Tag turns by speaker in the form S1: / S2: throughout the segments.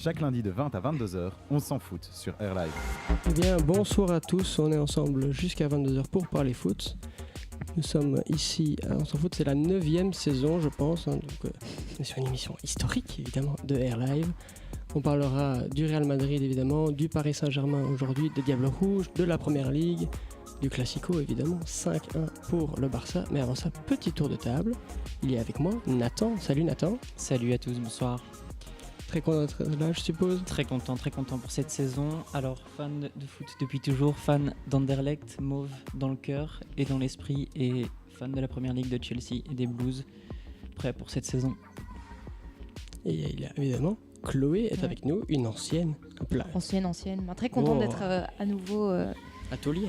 S1: Chaque lundi de 20 à 22h, on s'en fout sur Air Live.
S2: Eh bien, bonsoir à tous, on est ensemble jusqu'à 22h pour parler foot. Nous sommes ici à On s'en fout, c'est la 9e saison je pense, donc on est sur une émission historique évidemment de Air Live. On parlera du Real Madrid évidemment, du Paris Saint-Germain aujourd'hui, des Diables Rouges, de la Première Ligue, du Classico évidemment, 5-1 pour le Barça. Mais avant ça, petit tour de table, il y a avec moi Nathan. Salut Nathan.
S3: Salut à tous, bonsoir.
S2: Très content d'être là je suppose.
S3: Très content pour cette saison. Alors fan de foot depuis toujours, fan d'Anderlecht, mauve dans le cœur et dans l'esprit, et fan de la Première Ligue de Chelsea et des Blues, prêt pour cette saison.
S2: Et il y a évidemment Chloé est avec nous, une ancienne.
S4: Ancienne. Très contente d'être à nouveau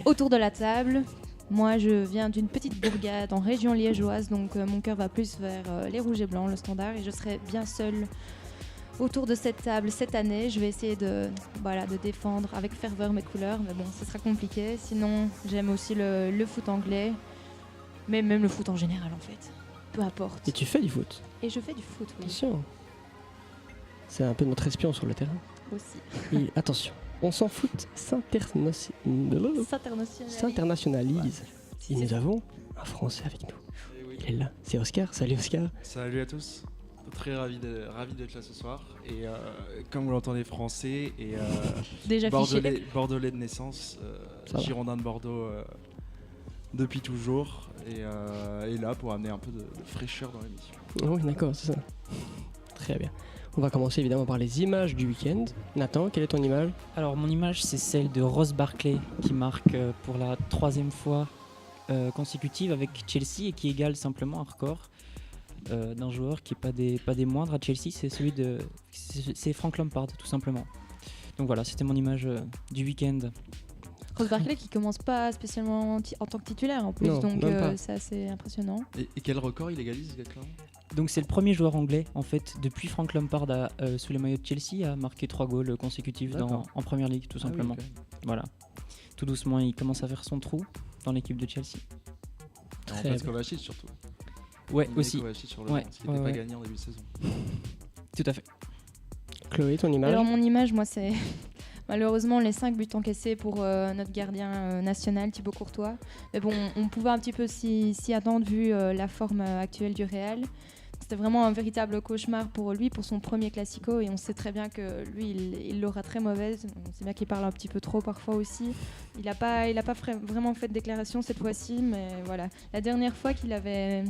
S4: autour de la table. Moi, je viens d'une petite bourgade en région liégeoise, donc mon cœur va plus vers les Rouges et Blancs, le Standard, et je serai bien seule autour de cette table cette année. Je vais essayer de défendre avec ferveur mes couleurs, mais bon, ce sera compliqué. Sinon, j'aime aussi le foot anglais, mais même le foot en général en fait. Peu importe.
S2: Et tu fais du foot?
S4: Et je fais du foot, oui.
S2: Attention. C'est un peu notre espion sur le terrain.
S4: Aussi.
S2: Et attention, on s'en fout, s'internationalise.
S4: Ouais.
S2: Et nous avons un Français avec nous.
S5: Oui.
S2: Il est là, c'est Oscar. Salut Oscar.
S5: Salut à tous. Très ravi d'être là ce soir. Et comme vous l'entendez, français et
S4: Déjà
S5: bordelais de naissance, girondin de Bordeaux depuis toujours. Et là pour amener un peu de fraîcheur dans l'émission.
S2: Oui, d'accord, c'est ça. Très bien. On va commencer évidemment par les images du week-end. Nathan, quelle est ton image?
S3: Alors mon image, c'est celle de Ross Barkley qui marque pour la 3e fois consécutive avec Chelsea et qui égale simplement un record d'un joueur qui n'est pas des moindres à Chelsea. C'est Frank Lampard tout simplement. Donc voilà, c'était mon image du week-end.
S4: Ross Barkley qui commence pas spécialement en tant que titulaire en plus,
S2: non,
S4: donc
S2: pas.
S4: c'est assez impressionnant.
S5: Et quel record il égalise exactement?
S3: Donc c'est le premier joueur anglais en fait depuis Frank Lampard sous les maillots de Chelsea à marquer 3 goals consécutifs en Première Ligue tout simplement.
S5: Ah oui,
S3: voilà, tout doucement il commence à faire son trou dans l'équipe de Chelsea.
S5: En
S2: Très
S5: fait,
S2: bien.
S5: Kovacic surtout.
S3: Ouais,
S5: Il
S3: aussi.
S5: Kovacic sur le
S3: Ouais,
S5: banc, parce qu'il n'était pas gagné en début de saison.
S3: Tout à fait.
S2: Chloé, ton image?
S4: Alors mon image, moi, c'est malheureusement les 5 buts encaissés pour notre gardien national Thibaut Courtois. Mais bon, on pouvait un petit peu s'y attendre vu la forme actuelle du Real. C'était vraiment un véritable cauchemar pour lui, pour son premier Classico, et on sait très bien que lui, il l'aura très mauvaise. On sait bien qu'il parle un petit peu trop parfois aussi. Il n'a pas vraiment fait de déclaration cette fois-ci, mais voilà. La dernière fois qu'il avait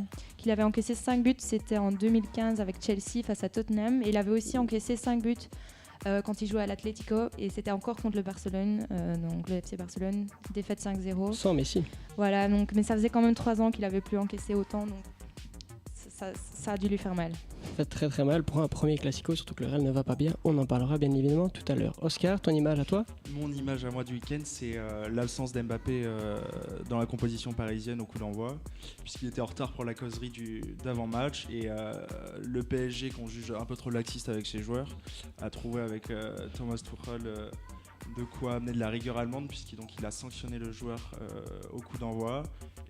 S4: encaissé 5 buts, c'était en 2015 avec Chelsea face à Tottenham. Et il avait aussi encaissé 5 buts quand il jouait à l'Atlético, et c'était encore contre le Barcelone, donc le FC Barcelone, défaite 5-0.
S2: Sans Messi.
S4: Voilà, donc, mais ça faisait quand même 3 ans qu'il n'avait plus encaissé autant, donc ça a dû lui faire mal.
S2: Ça fait très très mal pour un premier Classico, surtout que le Real ne va pas bien. On en parlera bien évidemment tout à l'heure. Oscar, ton image à toi?
S5: Mon image à moi du week-end, c'est l'absence d'Mbappé dans la composition parisienne au coup d'envoi, puisqu'il était en retard pour la causerie d'avant-match, et le PSG, qu'on juge un peu trop laxiste avec ses joueurs, a trouvé avec Thomas Tuchel de quoi amener de la rigueur allemande, puisqu'il a sanctionné le joueur au coup d'envoi.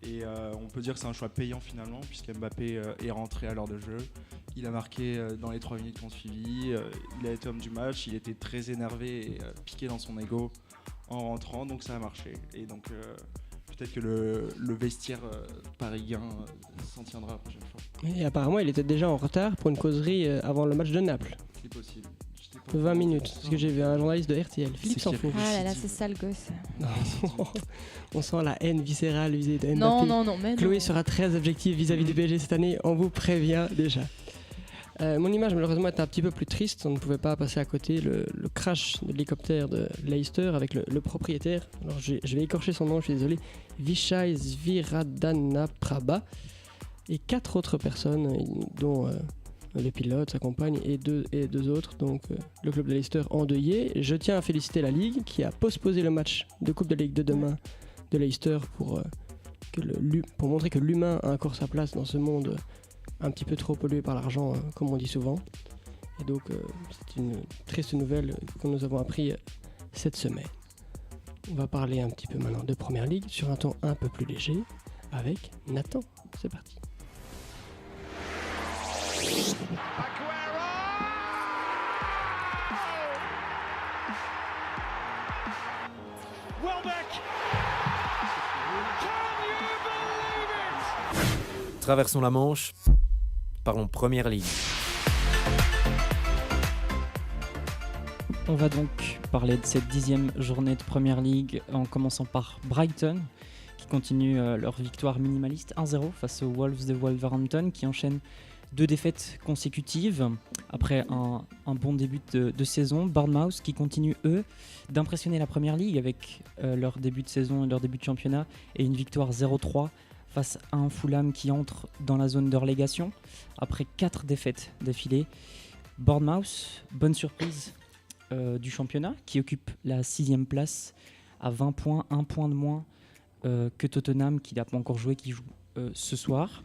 S5: Et on peut dire que c'est un choix payant finalement, puisqu'Mbappé est rentré à l'heure de jeu. Il a marqué dans les 3 minutes qu'on suivi, il a été homme du match, il était très énervé et piqué dans son ego en rentrant, donc ça a marché. Et donc peut-être que le vestiaire parisien s'en tiendra la prochaine fois.
S2: Et apparemment, il était déjà en retard pour une causerie avant le match de Naples.
S5: C'est possible.
S2: 20 minutes, parce que j'ai vu un journaliste de RTL, Philippe s'en fout.
S4: Ah là là, c'est sale gosse.
S2: On sent la haine viscérale vis-à-vis de Mbappé.
S4: Non, mais
S2: Chloé
S4: non.
S2: sera très objective vis-à-vis du PSG cette année, on vous prévient déjà. Mon image malheureusement est un petit peu plus triste, on ne pouvait pas passer à côté le crash de l'hélicoptère de Leicester avec le propriétaire. Alors je vais écorcher son nom, je suis désolé, Vishai Sviradhanaprabha, et 4 autres personnes, dont le pilote, sa compagne et deux autres, donc le club de Leicester endeuillé. Je tiens à féliciter la Ligue qui a postposé le match de Coupe de Ligue de demain de Leicester pour montrer que l'humain a encore sa place dans ce monde un petit peu trop pollué par l'argent, comme on dit souvent. Et donc c'est une triste nouvelle que nous avons appris cette semaine. On va parler un petit peu maintenant de Première Ligue sur un ton un peu plus léger avec Nathan. C'est parti.
S6: Traversons la Manche, parlons Première Ligue.
S3: On va donc parler de cette 10e journée de Première Ligue en commençant par Brighton qui continue leur victoire minimaliste 1-0 face aux Wolves de Wolverhampton qui enchaînent 2 défaites consécutives après un bon début de saison. Bournemouth qui continue eux d'impressionner la Première Ligue avec leur début de saison et leur début de championnat et une victoire 0-3 face à un Fulham qui entre dans la zone de relégation après 4 défaites d'affilée. Bournemouth, bonne surprise du championnat qui occupe la 6e place à 20 points, 1 point de moins que Tottenham qui n'a pas encore joué, qui joue ce soir.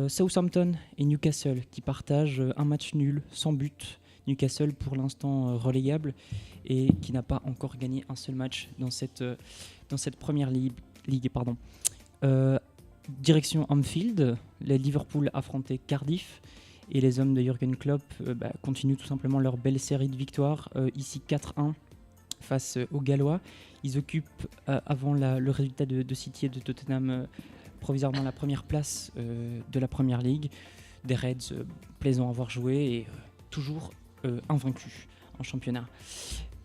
S3: Southampton et Newcastle qui partagent un match nul sans but. Newcastle pour l'instant relégable et qui n'a pas encore gagné un seul match dans cette première ligue. Direction Anfield, les Liverpool affrontaient Cardiff et les hommes de Jürgen Klopp continuent tout simplement leur belle série de victoires. Ici 4-1 face aux Gallois. Ils occupent avant le résultat de City et de Tottenham provisoirement la première place de la Première Ligue. Des Reds plaisants à voir jouer et toujours invaincus en championnat.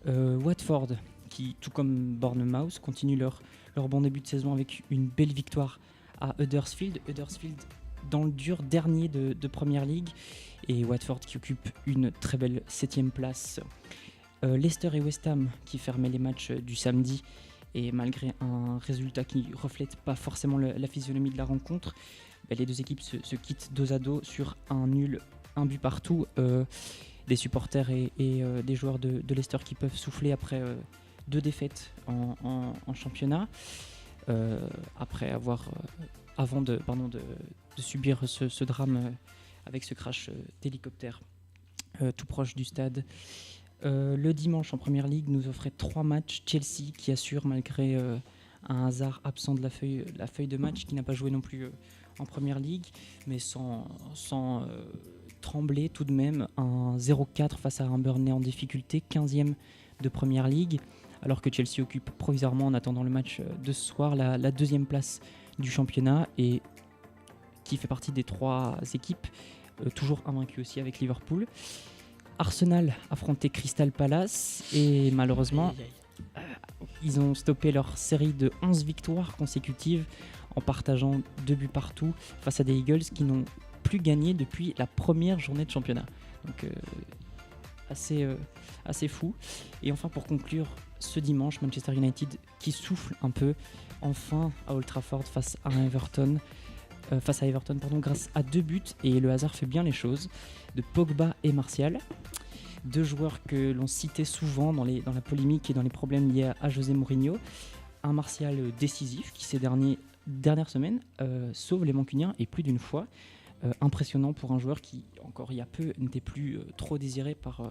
S3: Watford, qui tout comme Bournemouth, continue leur bon début de saison avec une belle victoire à Huddersfield. Huddersfield dans le dur dernier de Première Ligue et Watford qui occupe une très belle 7e place. Leicester et West Ham qui fermaient les matchs du samedi et malgré un résultat qui ne reflète pas forcément la physionomie de la rencontre, les deux équipes se quittent dos à dos sur un nul, un but partout. Des supporters et des joueurs de Leicester qui peuvent souffler après 2 défaites en championnat, avant de subir ce drame avec ce crash d'hélicoptère tout proche du stade. Le dimanche en Première Ligue nous offrait 3 matchs. Chelsea qui assure malgré un hasard absent de la feuille de match, qui n'a pas joué non plus en Première Ligue, mais sans trembler tout de même. Un 0-4 face à un Burnley en difficulté, 15e de Première Ligue, alors que Chelsea occupe provisoirement en attendant le match de ce soir la 2e place du championnat et qui fait partie des 3 équipes toujours invaincues aussi avec Liverpool. Arsenal affrontait Crystal Palace et malheureusement ils ont stoppé leur série de 11 victoires consécutives en partageant 2 buts partout face à des Eagles qui n'ont plus gagné depuis la première journée de championnat. Donc assez fou. Et enfin pour conclure ce dimanche, Manchester United qui souffle un peu enfin à Old Trafford face à Everton grâce à 2 buts, et le hasard fait bien les choses, de Pogba et Martial, 2 joueurs que l'on citait souvent dans la polémique et dans les problèmes liés à José Mourinho. Un Martial décisif qui ces dernières semaines sauve les Mancuniens et plus d'une fois. Impressionnant pour un joueur qui encore il y a peu n'était plus trop désiré par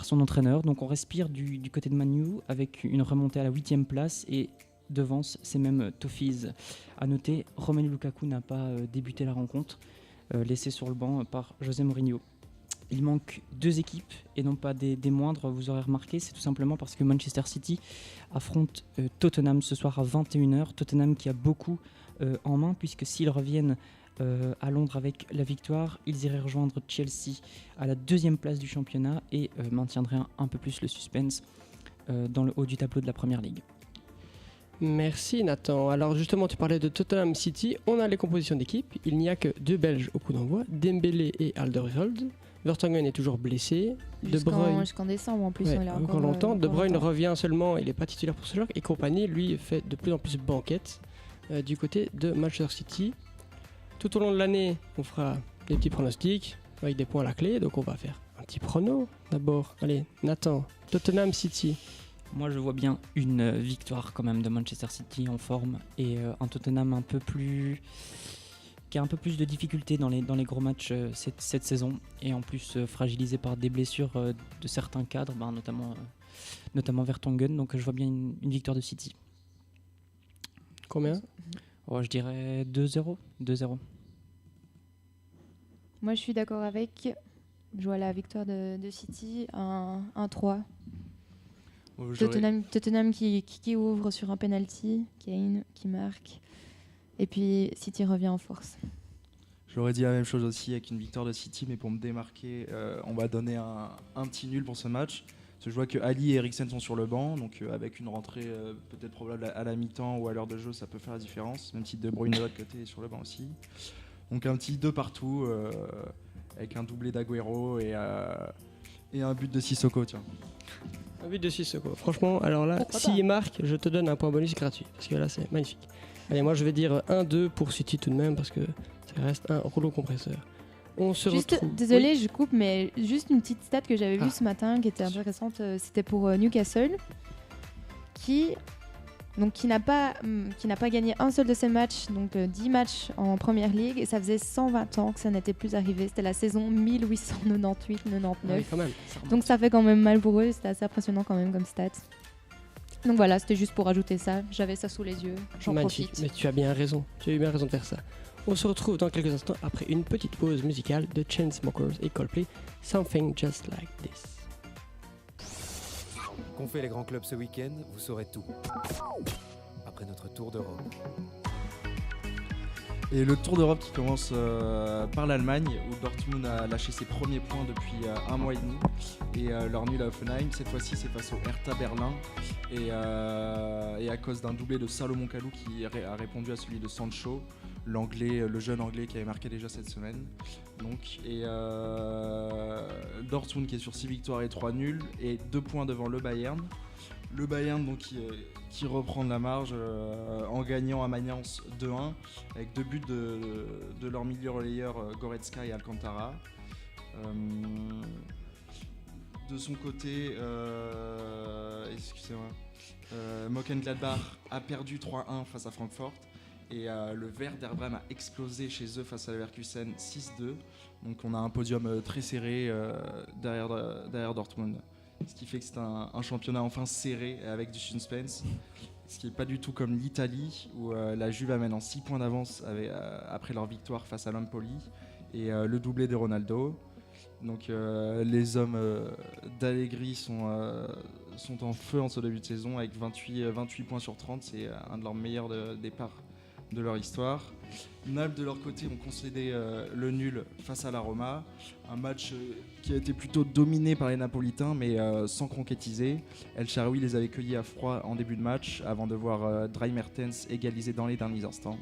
S3: son entraîneur. Donc on respire du côté de Man U avec une remontée à la 8e place et devance ces mêmes Toffees. A noter, Romelu Lukaku n'a pas débuté la rencontre, laissé sur le banc par José Mourinho. Il manque 2 équipes et non pas des moindres, vous aurez remarqué, c'est tout simplement parce que Manchester City affronte Tottenham ce soir à 21h. Tottenham qui a beaucoup en main, puisque s'ils reviennent à Londres avec la victoire, ils iraient rejoindre Chelsea à la 2e place du championnat et maintiendraient un peu plus le suspense dans le haut du tableau de la Première Ligue.
S2: Merci Nathan. Alors justement, tu parlais de Tottenham City. On a les compositions d'équipe. Il n'y a que 2 Belges au coup d'envoi, Dembélé et Alderweireld. Vertonghen est toujours blessé.
S4: Jusqu'en décembre en plus.
S2: Ouais,
S4: il a
S2: encore longtemps. De Bruyne
S4: longtemps.
S2: revient seulement, il n'est pas titulaire pour ce genre. Et compagnie, lui, fait de plus en plus banquette du côté de Manchester City. Tout au long de l'année, on fera des petits pronostics avec des points à la clé. Donc on va faire un petit prono d'abord. Allez, Nathan, Tottenham City.
S3: Moi je vois bien une victoire quand même de Manchester City en forme et un Tottenham qui a un peu plus de difficultés dans les gros matchs cette saison, et en plus fragilisé par des blessures de certains cadres, notamment Vertonghen. Donc je vois bien une victoire de City.
S2: Combien ?
S3: Je dirais 2-0.
S4: Moi je suis d'accord avec. Je vois la victoire de City, un 3. Tottenham qui ouvre sur un penalty, Kane qui marque, et puis City revient en force.
S5: J'aurais dit la même chose aussi avec une victoire de City, mais pour me démarquer, on va donner un petit nul pour ce match. Parce que je vois que Ali et Eriksen sont sur le banc, donc avec une rentrée peut-être probable à la mi-temps ou à l'heure de jeu, ça peut faire la différence, même si De Bruyne de l'autre côté est sur le banc aussi. Donc un petit 2 partout, avec un doublé d'Aguero et un but de Sissoko, tiens.
S2: Un but de Sissoko. Franchement, alors là, s'il marque, je te donne un point bonus gratuit. Parce que là, c'est magnifique. Allez, moi, je vais dire 1-2 pour City tout de même, parce que ça reste un rouleau compresseur. On se retrouve.
S4: Désolée, je coupe, mais juste une petite stat que j'avais vue ce matin qui était intéressante. C'était pour Newcastle, qui n'a pas gagné un seul de ses matchs, donc 10 matchs en Première Ligue, et ça faisait 120 ans que ça n'était plus arrivé. C'était la saison 1898-99.
S2: Oui, quand même.
S4: Donc ça fait quand même mal pour eux, c'était assez impressionnant quand même comme stat. Donc voilà, c'était juste pour ajouter ça. J'avais ça sous les yeux, j'en
S2: Magnifique.
S4: profite.
S2: Mais tu as bien raison. Tu as eu bien raison de faire ça. On se retrouve dans quelques instants après une petite pause musicale de Chainsmokers et Coldplay, Something Just Like This.
S6: Qu'ont fait les grands clubs ce week-end, vous saurez tout. Après notre tour d'Europe.
S5: Et le Tour d'Europe qui commence par l'Allemagne, où Dortmund a lâché ses premiers points depuis un mois et demi. Et leur nul à Offenheim, cette fois-ci c'est face au Hertha Berlin. Et à cause d'un doublé de Salomon Kalou qui a répondu à celui de Sancho, le jeune anglais qui avait marqué déjà cette semaine. Dortmund qui est sur 6 victoires et 3 nuls, et 2 points devant le Bayern. Le Bayern donc, qui reprend de la marge en gagnant à Mayence 2-1 avec 2 buts de leur milieu relayeur Goretzka et Alcantara. De son côté, Mönchengladbach a perdu 3-1 face à Francfort, et le Werder Bremen a explosé chez eux face à Leverkusen 6-2. Donc on a un podium très serré derrière Dortmund. Ce qui fait que c'est un championnat enfin serré avec du suspense. Ce qui n'est pas du tout comme l'Italie, où la Juve amène en 6 points d'avance après leur victoire face à l'Empoli, et le doublé de Ronaldo. Donc les hommes d'Allegri sont en feu en ce début de saison avec 28 points sur 30. C'est un de leurs meilleurs départs de leur histoire. Naples de leur côté ont concédé le nul face à la Roma, un match qui a été plutôt dominé par les Napolitains mais sans concrétiser. El Shaarawy les avait cueillis à froid en début de match avant de voir Dry Mertens égaliser dans les derniers instants.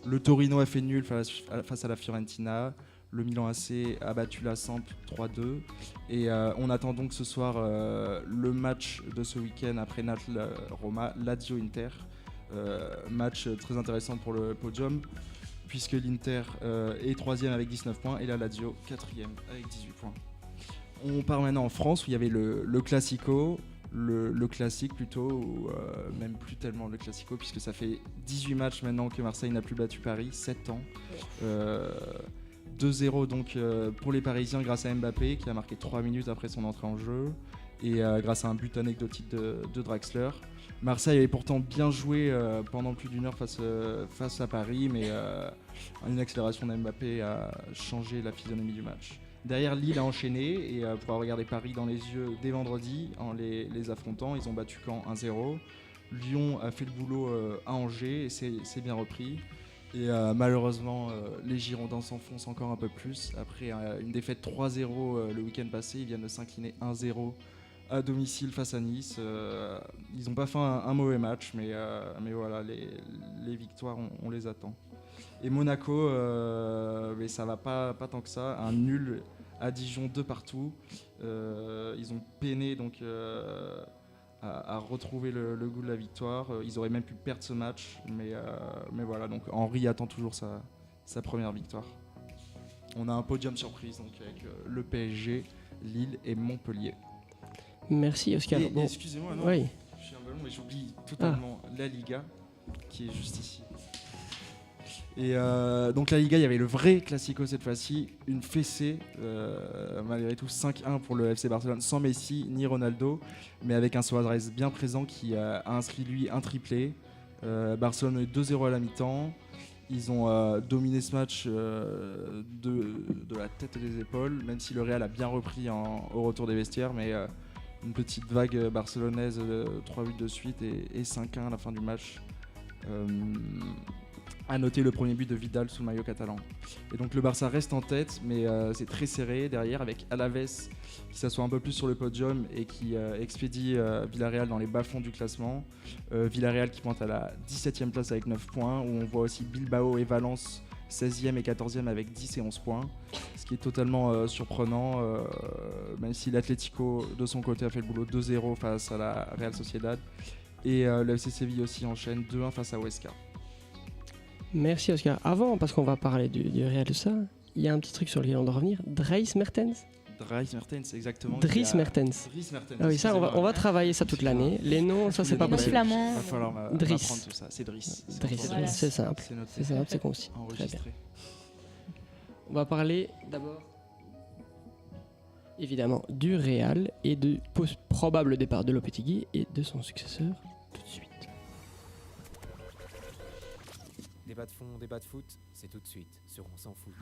S5: Le Torino a fait nul face à la Fiorentina. Le Milan AC a battu la Samp 3-2, et on attend donc ce soir le match de ce week-end après Naples-Roma, Lazio-Inter. Match très intéressant pour le podium, puisque l'Inter est 3e avec 19 points et la Lazio 4e avec 18 points. On part maintenant en France, où il y avait le Classico, le classique plutôt, ou même plus tellement le Classico, puisque ça fait 18 matchs maintenant que Marseille n'a plus battu Paris, 7 ans. 2-0 donc pour les Parisiens grâce à Mbappé qui a marqué 3 minutes après son entrée en jeu, et grâce à un but anecdotique de Draxler. Marseille avait pourtant bien joué pendant plus d'une heure face à Paris, mais une accélération d'Mbappé a changé la physionomie du match. Derrière, Lille a enchaîné, et pour avoir regardé Paris dans les yeux dès vendredi en les affrontant, ils ont battu Caen 1-0. Lyon a fait le boulot à Angers et c'est bien repris. Et malheureusement, les Girondins s'enfoncent encore un peu plus. Après une défaite 3-0 le week-end passé, ils viennent de s'incliner 1-0 à domicile face à Nice. Ils n'ont pas fait un mauvais match, mais voilà, les victoires, on les attend. Et Monaco, mais ça va pas tant que ça. Un nul à Dijon, 2 partout. Ils ont peiné donc à retrouver le goût de la victoire. Ils auraient même pu perdre ce match, mais voilà. Donc Henry attend toujours sa première victoire. On a un podium surprise donc avec le PSG, Lille et Montpellier.
S2: Merci Oscar.
S5: Et excusez-moi, non,
S2: oui.
S5: Je suis un ballon, mais j'oublie totalement la Liga qui est juste ici. Et donc la Liga, il y avait le vrai Classico cette fois-ci, une fessée, malgré tout 5-1 pour le FC Barcelone, sans Messi ni Ronaldo, mais avec un Suarez bien présent qui a inscrit lui un triplé. Barcelone est 2-0 à la mi-temps. Ils ont dominé ce match de la tête et des épaules, même si le Real a bien repris au retour des vestiaires, mais une petite vague barcelonaise, 3 buts de suite et 5-1 à la fin du match. À noter le premier but de Vidal sous le maillot catalan. Et donc le Barça reste en tête, mais c'est très serré derrière, avec Alaves qui s'assoit un peu plus sur le podium et qui expédie Villarreal dans les bas-fonds du classement. Villarreal qui pointe à la 17e place avec 9 points, où on voit aussi Bilbao et Valence 16e et 14e avec 10 et 11 points, ce qui est totalement surprenant, même si l'Atlético de son côté a fait le boulot 2-0 face à la Real Sociedad, et le FC Séville aussi enchaîne 2-1 face à Huesca.
S2: Merci Oscar. Avant, parce qu'on va parler du Real de ça, il y a un petit truc sur lequel on doit revenir. Dries Mertens.
S5: Dries Mertens, exactement.
S2: Dries Mertens.
S5: Dries Mertens.
S2: Ah oui, ça, on va travailler ça toute l'année. Les noms, ça, c'est pas
S4: Les noms
S2: possible.
S4: flamands.
S5: Il va falloir
S2: Dries.
S5: m'apprendre tout ça. C'est Dries.
S2: Dries,
S4: Voilà.
S2: c'est simple.
S5: C'est noté.
S2: C'est simple, c'est concis. Très bien.
S5: Enregistré.
S2: On va parler d'abord, évidemment, du Real et du probable départ de Lopetegui et de son successeur tout de suite.
S6: Débat de fond, débat de foot, c'est tout de suite sur On s'en fout.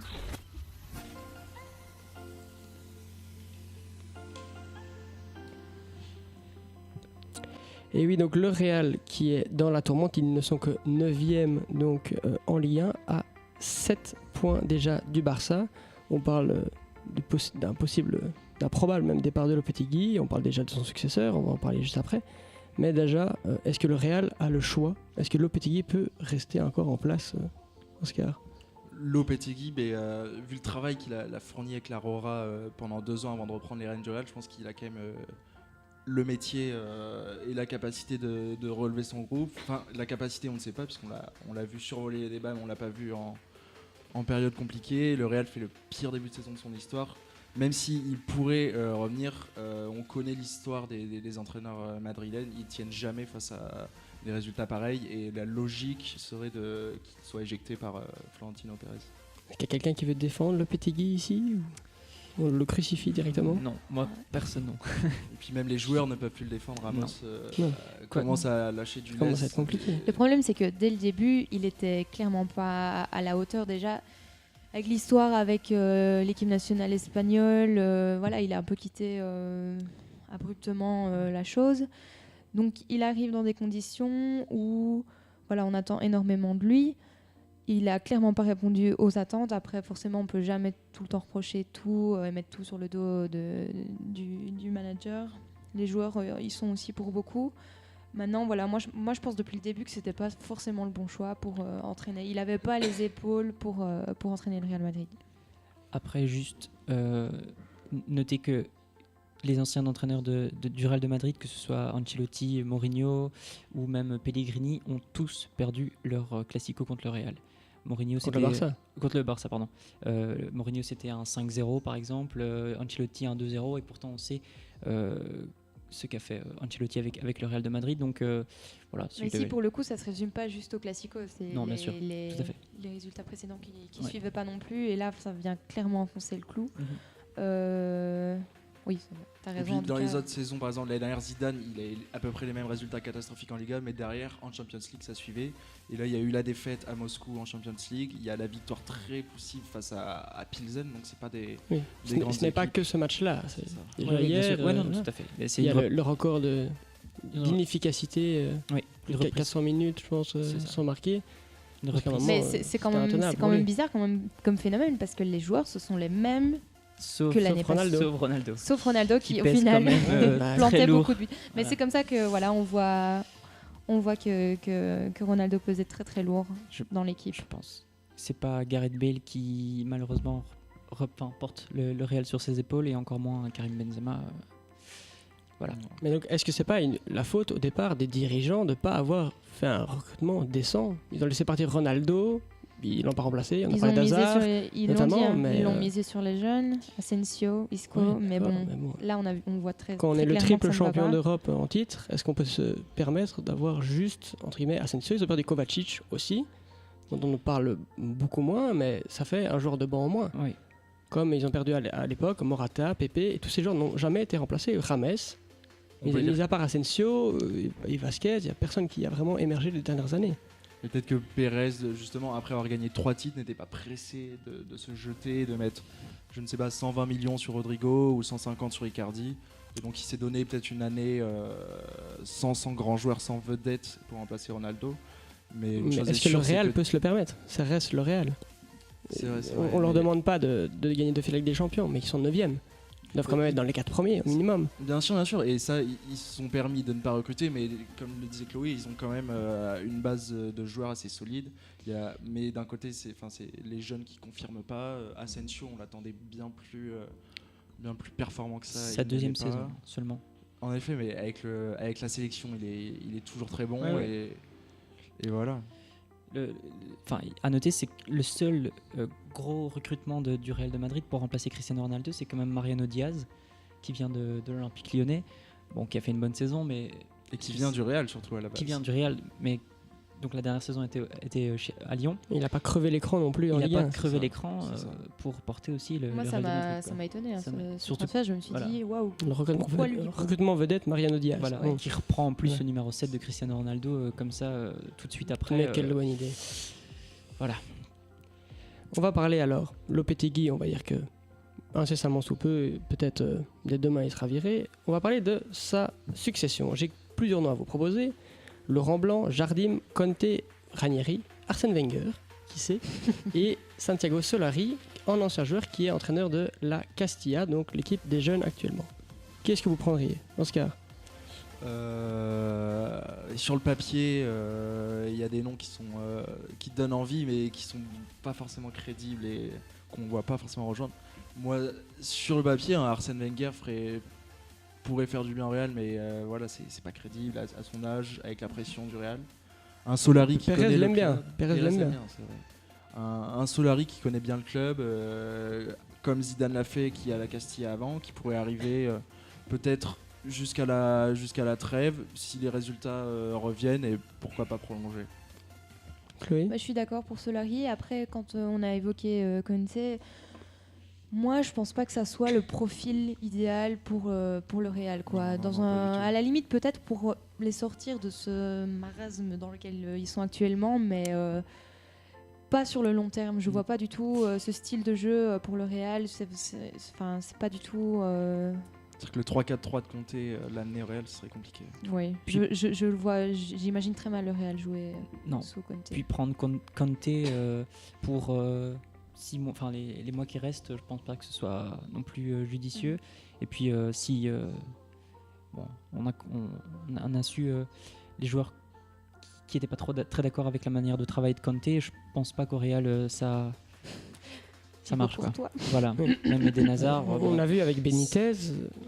S2: Et oui, donc le Real qui est dans la tourmente, ils ne sont que 9e donc, en Ligue 1 à 7 points déjà du Barça. On parle d'un probable même départ de Lopetegui, on parle déjà de son successeur, on va en parler juste après. Mais déjà, est-ce que le Real a le choix? Est-ce que Lopetegui peut rester encore en place, Oscar?
S5: Lopetegui, vu le travail qu'il a fourni avec la Rora pendant 2 ans avant de reprendre les rênes du Real, je pense qu'il a quand même le métier et la capacité de relever son groupe. Enfin, la capacité, on ne sait pas, puisqu'on l'a vu survoler les débats, mais on ne l'a pas vu en période compliquée. Le Real fait le pire début de saison de son histoire. Même s'il pourrait revenir, on connaît l'histoire des entraîneurs madrilènes, ils ne tiennent jamais face à des résultats pareils, et la logique serait qu'il soit éjecté par Florentino Pérez.
S2: Est-ce qu'il y a quelqu'un qui veut défendre Lopetegui ici ou on le crucifie directement?
S3: Non, moi, personne non.
S5: Et puis même les joueurs ne peuvent plus le défendre, Ramos
S2: Non.
S5: commence à lâcher du
S2: Ça commence
S5: lest.
S2: à être compliqué.
S4: Le problème, c'est que dès le début, il était clairement pas à la hauteur déjà. Avec l'histoire avec l'équipe nationale espagnole, voilà, il a un peu quitté abruptement la chose. Donc il arrive dans des conditions où voilà, on attend énormément de lui. Il a clairement pas répondu aux attentes. Après, forcément, on peut jamais tout le temps reprocher tout et mettre tout sur le dos du manager. Les joueurs, ils sont aussi pour beaucoup. Maintenant, voilà, moi je pense depuis le début que c'était pas forcément le bon choix pour entraîner. Il avait pas les épaules pour entraîner le Real Madrid.
S3: Après, juste noter que les anciens entraîneurs du Real de Madrid, que ce soit Ancelotti, Mourinho ou même Pellegrini, ont tous perdu leur classico contre le Real. Mourinho,
S2: Contre le Barça.
S3: Contre le Barça, pardon. Mourinho, c'était un 5-0 par exemple, Ancelotti un 2-0, et pourtant on sait ce qu'a fait Ancelotti avec le Real de Madrid. Donc voilà.
S4: Mais ici, pour le coup, ça se résume pas juste au classico, c'est
S3: Non, bien sûr,
S4: les
S3: tout à fait.
S4: résultats précédents qui
S3: Ouais.
S4: suivaient pas non plus, et là, ça vient clairement enfoncer le clou.
S3: Mhm.
S4: Oui, t'as
S5: Et
S4: raison.
S5: puis
S4: en tout
S5: dans
S4: cas.
S5: les autres saisons, par exemple l'année dernière, Zidane, il a eu à peu près les mêmes résultats catastrophiques en Liga, mais derrière, en Champions League, ça suivait. Et là, il y a eu la défaite à Moscou en Champions League, il y a la victoire très poussive face à Pilsen, donc c'est pas des
S2: Oui.
S5: des
S2: Ce
S5: grandes
S2: n'est pas
S5: équipes.
S2: que ce match-là. C'est
S5: C'est ça.
S2: déjà
S3: Ouais, bien
S2: hier,
S3: sûr. Ouais, non, tout à fait. Mais c'est
S2: il y a
S3: une
S2: le record
S3: une-
S2: d'inefficacité.
S3: oui,
S2: Plus
S3: une
S2: de
S3: reprise.
S2: 400 minutes, je pense,
S3: C'est ça.
S2: sans marquer.
S3: Une
S2: Parce qu'à un
S3: reprise.
S2: moment,
S4: Mais c'est quand
S2: c'était
S4: même,
S2: intenable
S4: c'est
S2: pour
S4: quand même
S2: lui.
S4: bizarre comme phénomène, parce que les joueurs, ce sont les mêmes,
S3: Sauf,
S4: que l'année
S3: sauf
S2: passée.
S3: Sauf Ronaldo.
S4: sauf Ronaldo qui au
S3: pèse
S4: final
S3: quand même,
S2: Bah,
S3: très
S4: plantait
S3: lourd.
S4: beaucoup de buts. Mais
S3: Voilà.
S4: c'est comme ça que voilà, on voit que Ronaldo pesait très très lourd
S3: Je-
S4: dans l'équipe.
S3: Je pense. C'est pas Gareth Bale qui malheureusement porte le Real sur ses épaules, et encore moins Karim Benzema. Voilà.
S2: Mais donc, est-ce que c'est pas la faute au départ des dirigeants de ne pas avoir fait un recrutement décent? Ils ont laissé partir Ronaldo, ils l'ont pas remplacé, on a
S4: Ils
S2: parlé
S4: ont misé
S2: d'Hazard.
S4: sur les, ils l'ont
S2: notamment,
S4: dit, hein,
S2: mais,
S4: ils l'ont misé sur les jeunes, Asensio, Isco,
S2: Ouais,
S4: mais
S2: d'accord,
S4: bon, là on voit très
S2: Quand on
S4: très
S2: est le
S4: clairement
S2: triple
S4: que ça ne va
S2: champion
S4: pas.
S2: d'Europe en titre, est-ce qu'on peut se permettre d'avoir juste, entre guillemets, Asensio? Ils ont perdu Kovacic aussi, dont on nous parle beaucoup moins, mais ça fait un joueur de banc en moins.
S3: Oui.
S2: Comme ils ont perdu à l'époque Morata, Pepe, et tous ces joueurs n'ont jamais été remplacés. Rames,
S5: On peut dire
S2: mis à part Asensio et Vasquez, il n'y a personne qui a vraiment émergé les dernières années.
S5: Et peut-être que Pérez, justement, après avoir gagné 3 titres, n'était pas pressé de se jeter, de mettre, je ne sais pas, 120 millions sur Rodrigo ou 150 sur Icardi. Et donc il s'est donné peut-être une année sans grand joueur, sans vedette pour remplacer Ronaldo. Mais une
S2: Mais
S5: chose
S2: est-ce que le
S5: sûre, c'est
S2: Real
S5: que-
S2: peut se le permettre? Ça reste le Real.
S5: C'est vrai,
S2: On leur
S5: mais-
S2: demande pas de gagner 2 finales avec des champions, mais ils sont 9e. Ils doivent quand même être dans les 4 premiers au minimum.
S5: Bien sûr, et ça, ils se sont permis de ne pas recruter, mais comme le disait Chloé, ils ont quand même une base de joueurs assez solide. Mais d'un côté, c'est les jeunes qui confirment pas. Asensio, on l'attendait bien plus performant que ça.
S3: Sa
S5: il ne
S3: deuxième
S5: l'est pas.
S3: saison seulement.
S5: En effet, mais avec la sélection, il est toujours très bon.
S2: Ouais, ouais.
S5: Et voilà.
S3: Enfin, à noter, c'est que le seul gros recrutement du Real de Madrid pour remplacer Cristiano Ronaldo, c'est quand même Mariano Diaz, qui vient de l'Olympique Lyonnais, bon, qui a fait une bonne saison, mais
S5: Et qui vient du Real surtout à la base.
S3: qui vient du Real, mais donc la dernière saison était à Lyon.
S2: Il n'a pas crevé l'écran non plus en
S3: Il n'a
S2: Ligue
S3: pas
S2: 1.
S3: crevé
S5: ça,
S3: l'écran
S5: c'est ça.
S3: pour porter aussi le
S4: Moi,
S3: le
S4: ça
S3: Real de Madrid,
S4: m'a
S3: quoi.
S4: ça m'a étonné. Hein,
S3: Ça m'a-
S4: ce
S3: surtout-
S4: transfert, je me suis
S3: voilà.
S4: dit, waouh.
S2: Le
S4: Pourquoi lui, du coup
S2: recrutement vedette, Mariano Diaz.
S3: Voilà,
S2: Bon.
S3: qui reprend en plus
S2: Ouais.
S3: le numéro 7 de Cristiano Ronaldo comme ça tout de suite après.
S2: Mais quelle bonne idée.
S3: Voilà.
S2: On va parler alors. Lopetegui, on va dire que incessamment sous peu, peut-être dès demain il sera viré. On va parler de sa succession. J'ai plusieurs noms à vous proposer. Laurent Blanc, Jardim, Conte, Ranieri, Arsène Wenger, qui sait, et Santiago Solari, un ancien joueur qui est entraîneur de la Castilla, donc l'équipe des jeunes actuellement. Qui est-ce que vous prendriez, Oscar?
S5: Sur le papier, il y a des noms qui donnent envie, mais qui sont pas forcément crédibles et qu'on voit pas forcément rejoindre. Moi, sur le papier, Arsène Wenger pourrait faire du bien au Real, mais voilà, c'est pas crédible à son âge, avec la pression du Real. Un Solari qui
S2: Pérez
S5: connaît le
S2: l'aime bien.
S5: club.
S2: Pérez l'aime bien.
S5: c'est vrai. Un Solari qui connaît bien le club, comme Zidane l'a fait, qui a la Castilla avant, qui pourrait arriver peut-être jusqu'à la trêve si les résultats reviennent, et pourquoi pas prolonger.
S2: Chloé?
S4: Bah, je suis d'accord pour Solari. Après, quand on a évoqué Conte, moi, je pense pas que ça soit le profil idéal pour le Real, quoi.
S5: Non, non, pas du tout.
S4: À la limite, peut-être pour les sortir de ce marasme dans lequel ils sont actuellement, mais pas sur le long terme. Je vois pas du tout ce style de jeu pour le Real. Enfin, c'est pas du tout.
S5: C'est-à-dire que le 3-4-3 de Conte l'année au Real, ce serait compliqué.
S4: Oui, je le vois. J'imagine très mal le Real jouer
S3: Non.
S4: sous Conte.
S3: Puis prendre Conte pour 6 mois, enfin les mois qui restent, je pense pas que ce soit non plus judicieux. Et puis si bon, on a su les joueurs qui n'étaient pas très d'accord avec la manière de travailler de Conte, je pense pas qu'au Real ça marche,
S4: pour
S3: quoi.
S4: toi.
S3: Voilà, même Eden Hazard.
S2: On a vu avec Benitez,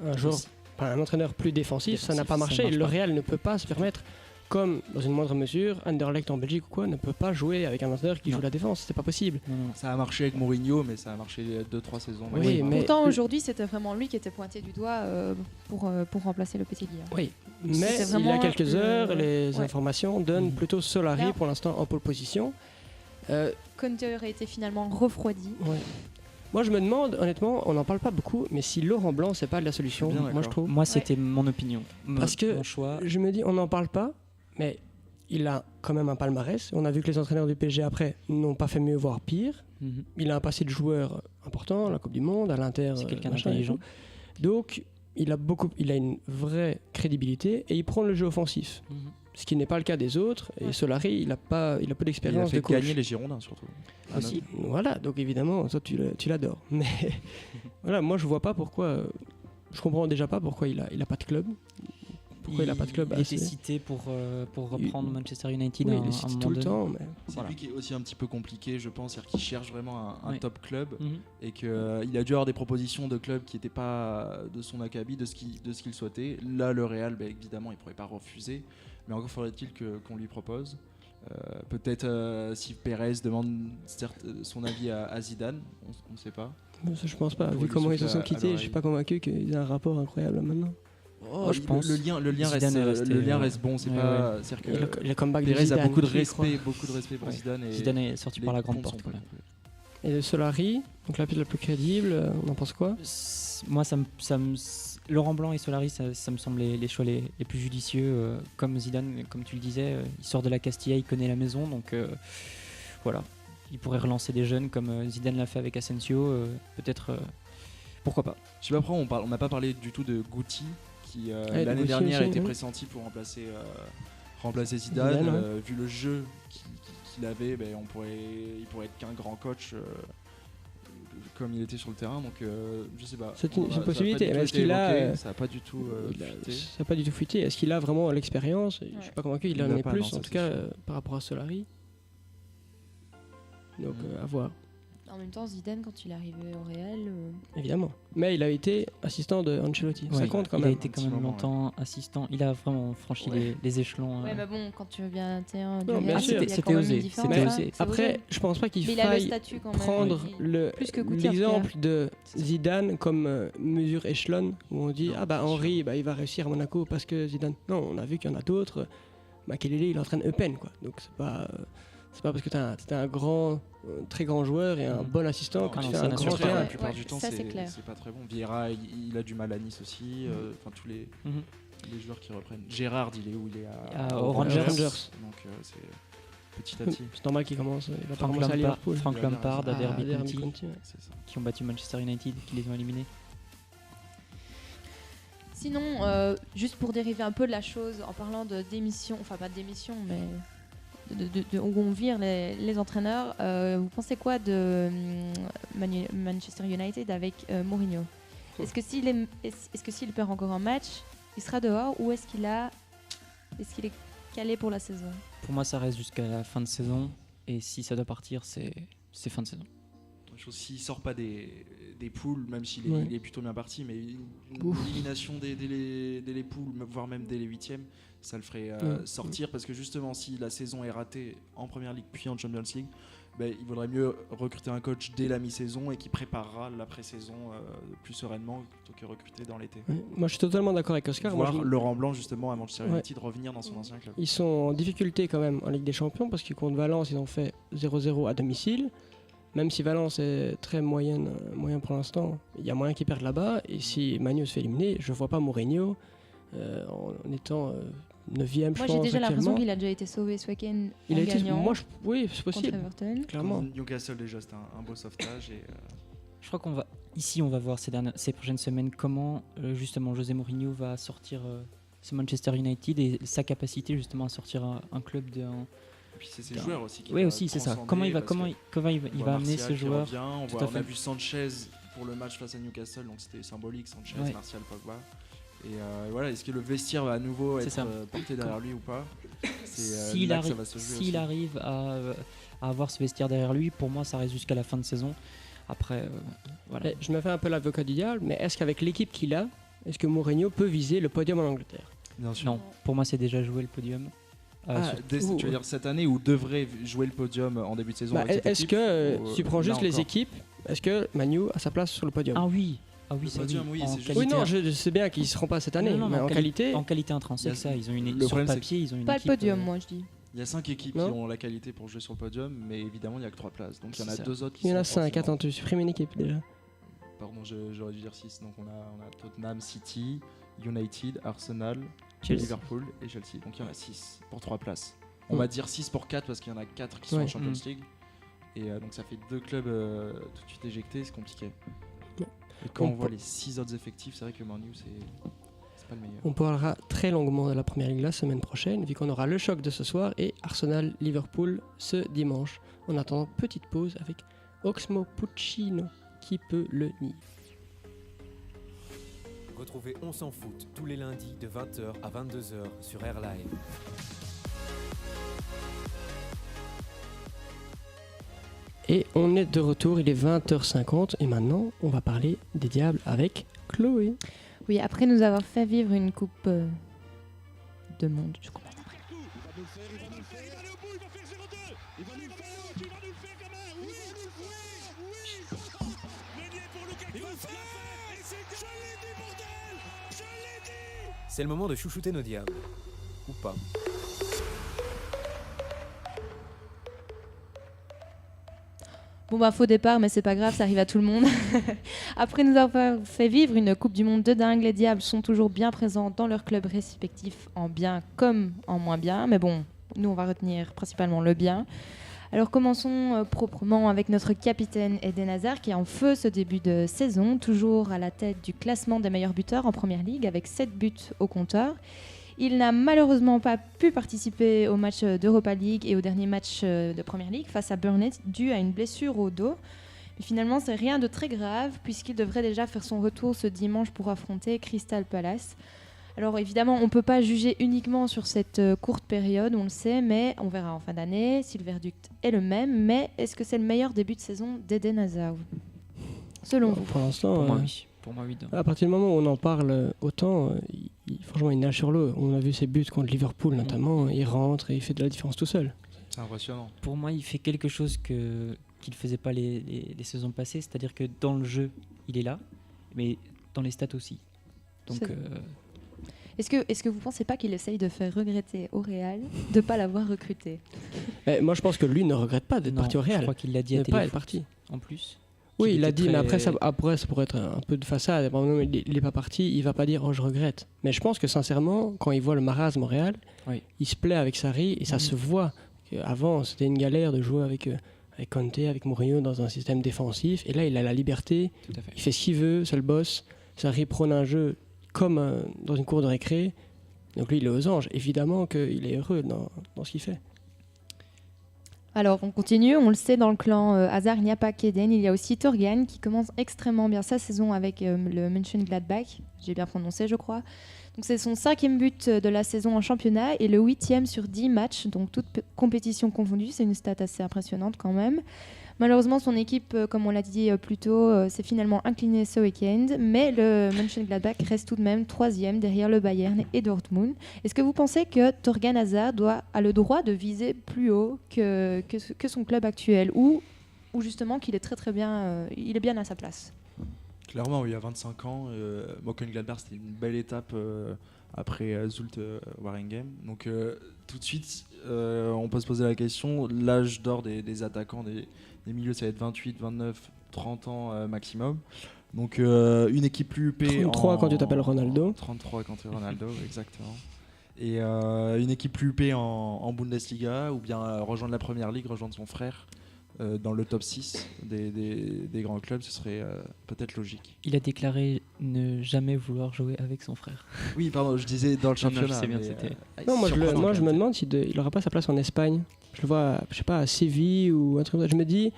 S2: un joueur, un entraîneur plus défensif, ça n'a pas marché.
S3: marche
S2: Le
S3: pas.
S2: Real ne peut pas se permettre, comme dans une moindre mesure, Anderlecht en Belgique ou quoi, ne peut pas jouer avec un entraîneur qui
S3: Non.
S2: joue la défense. C'est pas possible.
S3: Non, non.
S5: Ça a marché avec Mourinho, mais ça a marché 2-3 saisons.
S2: Oui,
S5: maximum.
S2: mais-
S4: Pourtant, aujourd'hui, c'était vraiment lui qui était pointé du doigt pour remplacer le Lopetegui. Hein.
S2: Oui, mais
S4: C'était
S2: il y a
S4: vraiment
S2: quelques heures, les
S4: ouais.
S2: informations donnent
S3: Mhm.
S2: plutôt Solari
S4: Là-
S2: pour l'instant en pole position.
S4: Conte aurait été finalement refroidi.
S2: Ouais. Moi, je me demande, honnêtement, on n'en parle pas beaucoup, mais si Laurent Blanc, c'est pas de la solution,
S5: Je suis bien
S2: moi je
S5: d'accord.
S2: trouve.
S3: Moi, c'était mon opinion.
S2: Parce que
S3: mon choix.
S2: Je me dis, on n'en parle pas, mais il a quand même un palmarès. On a vu que les entraîneurs du PSG après n'ont pas fait mieux, voire pire.
S3: Mhm.
S2: Il a un passé de joueur important, la Coupe du Monde, à l'Inter.
S3: C'est quelqu'un
S2: machin et
S3: d'intelligent.
S2: tout. Donc, il a une vraie crédibilité et il prend le jeu offensif.
S3: Mhm.
S2: Ce qui n'est pas le cas des autres. Et
S4: Ouais.
S2: Solari, il a peu
S5: Il a
S2: d'expérience de
S5: fait
S2: coach.
S5: gagner les Girondins surtout.
S3: Aussi.
S2: Voilà, donc évidemment, toi tu l'adores. Mais voilà, moi je vois pas pourquoi. Je comprends déjà pas pourquoi il a pas de club. Pourquoi il a pas de club
S3: Il
S2: assez.
S3: était cité pour reprendre Manchester United
S2: Oui,
S3: à
S2: il est
S3: un
S2: cité
S3: moment
S2: tout le
S3: donné.
S2: temps. Mais...
S5: C'est
S3: Voilà.
S5: lui qui est aussi un petit peu compliqué, je pense, c'est-à-dire qu'il cherche vraiment un
S3: Oui.
S5: top club
S3: Mhm.
S5: et qu'il a dû avoir des propositions de clubs qui n'étaient pas de son acabit, de ce qu'il souhaitait. Là, le Real, évidemment, il ne pourrait pas refuser, mais encore faudrait-il qu'on lui propose. Peut-être si Pérez demande certes, son avis à Zidane, on ne sait pas.
S2: Ça, je pense pas.
S5: Pour
S2: Vu
S5: lui
S2: comment ils se
S5: souffler
S2: sont
S5: à
S2: quittés, je suis
S5: l'oreille.
S2: pas convaincu qu'ils aient un rapport incroyable maintenant.
S3: Oh, je pense.
S5: Le lien
S3: Zidane est resté,
S5: le lien reste bon, c'est
S3: ouais,
S5: pas. C'est-à-dire
S2: Et
S5: que
S2: le comeback de
S5: Pérez
S2: Zidane,
S5: a beaucoup de
S2: qui y croit.
S5: respect pour
S3: Ouais.
S5: Zidane. Et
S3: Zidane est sorti
S5: les
S3: par la grande
S5: ponts
S3: porte.
S5: sont
S3: Voilà.
S5: faits.
S2: Et de Solari, donc la piste la plus crédible, on en pense quoi?
S3: Moi, Laurent Blanc et Solari, ça me semble les choix les plus judicieux. Comme Zidane, comme tu le disais, il sort de la Castilla, il connaît la maison, donc voilà. Il pourrait relancer des jeunes comme Zidane l'a fait avec Asensio, peut-être Pourquoi pas.
S5: Je sais pas pourquoi on n'a pas parlé du tout de Guti qui
S2: Ouais,
S5: l'année
S2: Guti
S5: dernière
S2: aussi,
S5: était
S2: oui.
S5: pressenti pour remplacer Zidane.
S2: Zidane, ouais.
S5: Vu le jeu qu'il avait, il pourrait être qu'un grand coach comme il était sur le terrain. Donc je sais pas.
S2: C'est une
S5: Ça a pas
S2: possibilité,
S5: du tout
S2: mais est-ce
S5: été
S2: qu'il a,
S5: évoqué, ça n'a pas du tout fuité.
S2: Ça n'a pas du tout fuité. Est-ce qu'il a vraiment l'expérience? Je suis pas convaincu. Il
S5: Il
S2: en
S5: l'a
S2: est
S5: pas,
S2: plus,
S5: non, ça,
S2: en tout
S5: c'est
S2: cas,
S5: sûr.
S2: par rapport à Solari. Donc, à voir,
S4: En même temps, Zidane, quand il est arrivé au Real,
S2: évidemment. Mais il a été assistant de Ancelotti. Ça
S3: Ouais,
S2: compte quand
S3: il
S2: même.
S3: a été quand
S5: Un petit
S3: même
S5: moment,
S3: longtemps assistant. Il a vraiment franchi
S2: Ouais.
S3: les échelons.
S4: ouais, mais bon, quand tu viens du
S2: Non,
S4: Real,
S2: bien sûr.
S4: il y a
S3: C'était
S4: quand même
S3: osé,
S4: une différence,
S3: c'était
S4: hein.
S3: osé.
S4: C'est
S2: Après,
S4: osé.
S2: je pense pas qu'il
S4: Mais il a le
S2: faille
S4: statut quand même.
S2: prendre
S4: Plus que Guti, en tout
S2: l'exemple de
S3: C'est ça.
S2: Zidane comme mesure échelon où on dit
S5: Non,
S2: ah bah
S5: bien sûr.
S2: Henry il va réussir à Monaco parce que Zidane. Non, on a vu qu'il y en a d'autres. Makelele il entraîne Eupen quoi. Donc c'est pas parce que t'es un grand très grand joueur et un
S3: Mhm.
S2: bon assistant que
S3: Ah
S2: tu
S3: non,
S2: fais
S3: c'est
S2: un
S3: naturel.
S2: grand
S5: Après, la
S2: terrain.
S5: plupart
S4: Ouais,
S5: du temps,
S4: ça, c'est clair.
S5: c'est pas très bon. Vieira, il a du mal à Nice aussi. Enfin, tous les joueurs qui reprennent. Gérard, il est où? Il est
S3: Aux Rangers.
S5: Donc, c'est petit à petit.
S2: C'est normal qu'il commence. Il va pas
S3: Frank
S2: commencer à
S3: Lampard,
S2: Liverpool.
S3: Frank
S5: Il a bien
S3: Lampard,
S5: raison.
S2: Ah,
S3: Derby
S2: Derby
S3: County,
S2: County, ouais.
S5: C'est ça.
S3: qui ont battu Manchester United, qui les ont éliminés.
S4: Sinon, juste pour dériver un peu de la chose, en parlant de démission, enfin pas de démission, mais où on vire les entraîneurs, vous pensez quoi de Manchester United avec Mourinho? Est-ce que s'il perd encore un match, il sera dehors ou est-ce qu'il est calé pour la saison?
S3: Pour moi, ça reste jusqu'à la fin de saison. Et si ça doit partir, c'est fin de saison.
S5: S'il sort pas des poules, même s'il est,
S2: Ouais.
S5: il est plutôt bien parti, mais une
S2: Ouf.
S5: élimination dès les poules, voire même dès les huitièmes, ça le ferait sortir parce que justement, si la saison est ratée en Première Ligue puis en Champions League, il vaudrait mieux recruter un coach dès la mi-saison et qui préparera l'après-saison plus sereinement plutôt que recruter dans l'été.
S2: Ouais. Moi je suis totalement d'accord avec Oscar. Moi,
S5: Voir Laurent Blanc justement à Manchester
S2: Ouais.
S5: United revenir dans son ancien club.
S2: Ils sont en difficulté quand même en Ligue des Champions parce qu'ils contre Valence, ils ont fait 0-0 à domicile. Même si Valence est très moyen pour l'instant, il y a moyen qu'ils perdent là-bas. Et si Manu se fait éliminer, je vois pas Mourinho en étant 9ème, je
S4: Moi,
S2: pense.
S4: j'ai déjà l'impression
S2: actuellement.
S4: qu'il a déjà été sauvé ce week-end
S2: Il
S4: en
S2: a été.
S4: gagnant
S2: Oui, c'est
S4: contre
S2: possible,
S4: Everton.
S2: clairement.
S5: Contre Newcastle déjà, c'était un beau sauvetage. Et,
S3: Je crois qu'on va ici, on va voir ces prochaines semaines comment justement José Mourinho va sortir ce Manchester United et sa capacité justement à sortir un club de.
S5: puis c'est ses joueurs aussi.
S3: Oui, aussi, c'est ça. Comment il va amener ce joueur.
S5: On
S3: Tout à
S5: a
S3: fait.
S5: vu Sanchez pour le match face à Newcastle, donc c'était symbolique. Sanchez,
S3: Ouais.
S5: Martial, Pogba. Et voilà, est-ce que le vestiaire va à nouveau
S3: C'est
S5: être
S3: ça.
S5: porté derrière lui ou pas? C'est
S3: S'il
S5: là que ça
S3: arrive,
S5: va se jouer
S3: s'il
S5: aussi.
S3: arrive à avoir ce vestiaire derrière lui, pour moi, ça reste jusqu'à la fin de saison. Après, voilà.
S2: Mais je me fais un peu l'avocat du diable, mais est-ce qu'avec l'équipe qu'il a, est-ce que Mourinho peut viser le podium en Angleterre?
S5: Bien sûr.
S3: Non, pour moi, c'est déjà joué le podium.
S5: Tu veux dire cette année où devrait jouer le podium en début de saison
S2: Bah,
S5: avec cette
S2: est-ce
S5: équipe,
S2: que,
S5: ou,
S2: si tu prends
S5: là
S2: juste les
S5: encore
S2: équipes, est-ce que Manu a sa place sur le podium?
S3: Ah oui,
S5: Le
S3: ça
S5: podium, oui,
S3: En
S5: c'est juste-
S2: Oui,
S3: qualité-
S2: non, je sais bien qu'ils ne seront pas cette année,
S3: Non, non,
S2: mais
S3: en
S2: en qualité.
S3: En qualité intrinsèque,
S5: Il y a-
S3: ça, ils ont une
S5: le
S3: sur
S5: problème, c'est
S3: papier, ils ont une
S4: Pas le
S3: équipe,
S4: podium, moi, je dis.
S5: Il y a 5 équipes
S2: Non.
S5: qui ont la qualité pour jouer sur le podium, mais évidemment, il n'y a que 3 places. Donc il y en a
S3: C'est ça.
S5: 2 autres qui
S2: Il y en a
S5: sont
S2: 5,
S5: forcément-
S2: attends, tu supprimes une équipe déjà.
S5: Pardon, j'aurais dû dire 6. Donc on a Tottenham, City, United, Arsenal,
S3: Chelsea.
S5: Liverpool et Chelsea. Donc il y en a 6 pour 3 places. On
S2: Mm.
S5: va dire 6 pour 4 parce qu'il y en a 4 qui sont
S2: Ouais.
S5: en Champions
S3: Mm.
S5: League. Et donc ça fait 2 clubs tout de suite éjectés, c'est compliqué.
S2: Ouais.
S5: Et quand
S2: On
S5: on voit
S2: peut-
S5: les 6 autres effectifs, c'est vrai que Manu, c'est pas le meilleur.
S2: On parlera très longuement de la première ligue la semaine prochaine, vu qu'on aura le choc de ce soir et Arsenal-Liverpool ce dimanche. En attendant, petite pause avec Oxmo Puccino. Qui peut le nier?
S6: Retrouvez On s'en fout tous les lundis de 20h à 22h sur Air Live.
S2: Et on est de retour, il est 20h50 et maintenant on va parler des Diables avec Chloé.
S4: Oui, après nous avoir fait vivre une coupe de monde, je crois.
S6: C'est le moment de chouchouter nos diables. Ou pas.
S4: Bon bah faux départ, mais c'est pas grave, ça arrive à tout le monde. Après nous avoir fait vivre une Coupe du Monde de dingue, les Diables sont toujours bien présents dans leurs clubs respectifs, en bien comme en moins bien. Mais bon, nous on va retenir principalement le bien. Alors commençons proprement avec notre capitaine Eden Hazard qui est en feu ce début de saison, toujours à la tête du classement des meilleurs buteurs en Première Ligue avec 7 buts au compteur. Il n'a malheureusement pas pu participer au match d'Europa League et au dernier match de Première Ligue face à Burnley dû à une blessure au dos. Mais finalement, c'est rien de très grave puisqu'il devrait déjà faire son retour ce dimanche pour affronter Crystal Palace. Alors évidemment, on ne peut pas juger uniquement sur cette courte période, on le sait, mais on verra en fin d'année si le verdict est le même. Mais est-ce que c'est le meilleur début de saison d'Eden Hazard, selon vous?
S2: Pour l'instant,
S3: Pour moi, oui. Pour moi, oui.
S2: à partir du moment où on en parle autant, franchement, il nage sur l'eau. On a vu ses buts contre Liverpool notamment, il rentre et il fait de la différence tout seul.
S5: C'est impressionnant.
S3: Pour moi, il fait quelque chose qu'il ne faisait pas les saisons passées, c'est-à-dire que dans le jeu, il est là, mais dans les stats aussi. Donc,
S4: Est-ce que vous ne pensez pas qu'il essaye de faire regretter au Real de ne pas l'avoir recruté?
S2: Moi, je pense que lui ne regrette pas d'être
S3: non,
S2: parti au Real.
S3: je crois qu'il l'a dit à
S2: Ne pas être
S3: Téléfoot,
S2: parti.
S3: en plus.
S2: Oui,
S3: qu'il
S2: il l'a
S3: était
S2: dit, mais
S3: très-
S2: après, ça pourrait être un peu de façade. Par exemple, il n'est pas parti, il va pas dire « oh, je regrette ». Mais je pense que sincèrement, quand il voit le marasme au Real,
S3: Oui.
S2: il se plaît avec Sarri et ça se voit. Avant, c'était une galère de jouer avec Conte, avec Mourinho dans un système défensif. Et là, il a la liberté,
S3: Tout à fait.
S2: il fait ce qu'il veut, c'est le boss. Sarri prône un jeu comme dans une cour de récré. Donc lui, il est aux anges. Évidemment qu'il est heureux dans ce qu'il fait.
S4: Alors, on continue. On le sait, dans le clan Hazard, il n'y a pas qu'Eden. Il y a aussi Thorgan qui commence extrêmement bien sa saison avec le Mönchengladbach. J'ai bien prononcé, je crois. Donc, c'est son 5e but de la saison en championnat et le 8e sur 10 matchs. Donc, toute compétition confondue. C'est une stat assez impressionnante quand même. Malheureusement, son équipe, comme on l'a dit plus tôt, s'est finalement inclinée ce week-end. Mais le Mönchengladbach reste tout de même 3e derrière le Bayern et Dortmund. Est-ce que vous pensez que Thorgan Hazard a le droit de viser plus haut que son club actuel ou justement qu'il est très très bien, il est bien à sa place?
S5: Clairement, il y a 25 ans, Mönchengladbach, c'était une belle étape après Zulte Waregem. Donc tout de suite, on peut se poser la question, l'âge d'or des attaquants, des milieux, ça va être 28, 29, 30 ans maximum. Donc une équipe plus huppée
S2: 33 quand tu t'appelles Ronaldo.
S5: 33 quand tu es Ronaldo, exactement. Et une équipe plus huppée en Bundesliga, ou bien rejoindre la Première Ligue, rejoindre son frère dans le top 6 des grands clubs, ce serait peut-être logique.
S3: Il a déclaré ne jamais vouloir jouer avec son frère.
S5: Oui, pardon, je disais dans le
S3: Non, non,
S5: championnat.
S3: je sais bien,
S5: mais,
S3: c'était-
S2: Non, moi
S5: surprenant,
S2: je me demande s'il n'aura pas sa place en Espagne. Je le vois, je sais pas, à Séville ou un truc comme ça. Je me dis,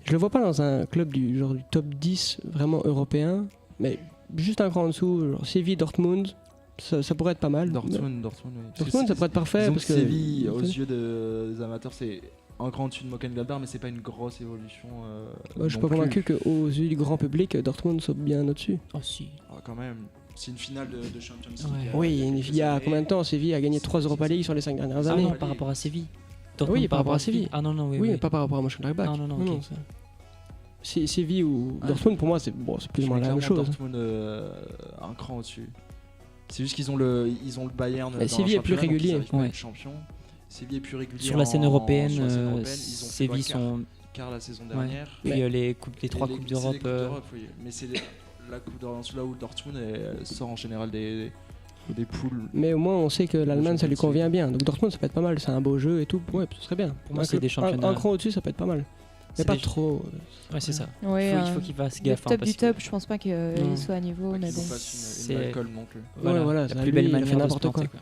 S2: je le vois pas dans un club du top 10 vraiment européen, mais juste un cran en dessous, genre Séville, Dortmund, ça pourrait être pas mal.
S5: Dortmund, oui.
S2: Dortmund, ça pourrait être parfait.
S5: Disons
S2: Parce
S5: que
S2: que
S5: Séville, aux yeux des amateurs, c'est un cran au-dessus de Mönchengladbach, mais c'est pas une grosse évolution.
S2: Moi, je suis
S5: non
S2: pas
S5: plus.
S2: convaincu qu'aux yeux du grand public, Dortmund soit bien au-dessus.
S3: Oh si.
S5: Ah, quand même, c'est une finale de Champions League.
S3: Ouais.
S2: Oui,
S5: quelques
S2: il y a
S5: années.
S2: combien de temps Séville a gagné 3 Europa League sur les 5 dernières
S3: Ah
S2: années?
S3: non, par rapport à Séville.
S2: Oui, par rapport à Séville.
S3: Ah non, non, oui.
S2: Oui, mais pas par rapport à Mönchengladbach.
S3: Non, ok.
S2: Séville ou Dortmund, pour moi, c'est plus ou moins la même chose.
S5: Dortmund un cran au-dessus. C'est juste qu'ils ont le Bayern.
S2: Mais
S5: dans
S2: Séville
S5: leur
S2: est plus
S5: championnat, donc ils
S2: régulier.
S5: arrivent pas à
S3: Ouais.
S5: être champion. Séville est plus régulier
S3: Sur la scène européenne,
S5: sur la scène européenne, ils ont fait
S3: Séville
S5: quart-
S3: sont.
S5: quart la saison
S3: Ouais.
S5: dernière.
S3: Puis
S2: Mais-
S3: les 3
S5: Et
S3: Coupes
S5: c'est les
S3: d'Europe.
S5: Coupes d'Europe, oui. Mais c'est la Coupe d'Europe, là où Dortmund sort en général des poules.
S2: Mais au moins, on sait que l'Allemagne, ça lui
S5: Champions
S2: convient bien. Donc Dortmund, ça peut être pas mal. C'est un beau jeu et tout. Ouais, ce serait bien.
S3: Pour moi, c'est des championnats.
S2: Un cran au-dessus, ça peut être pas mal. Mais
S3: C'est
S2: pas
S3: des-
S2: trop.
S3: Ouais, c'est ça.
S4: Ouais,
S3: Il faut qu'il fasse
S4: le
S3: gaffe.
S4: top
S3: parce
S4: du
S3: que-
S4: top, je pense pas qu'il
S3: Non.
S4: soit à niveau,
S5: Pas
S4: mais
S5: qu'ils
S4: bon.
S5: nous fassent
S3: C'est-
S5: une Malcolm non plus.
S2: voilà,
S3: la
S2: ça,
S3: plus
S2: lui,
S3: belle
S2: il a fait
S3: manière de se
S2: n'importe
S3: planter,
S2: quoi.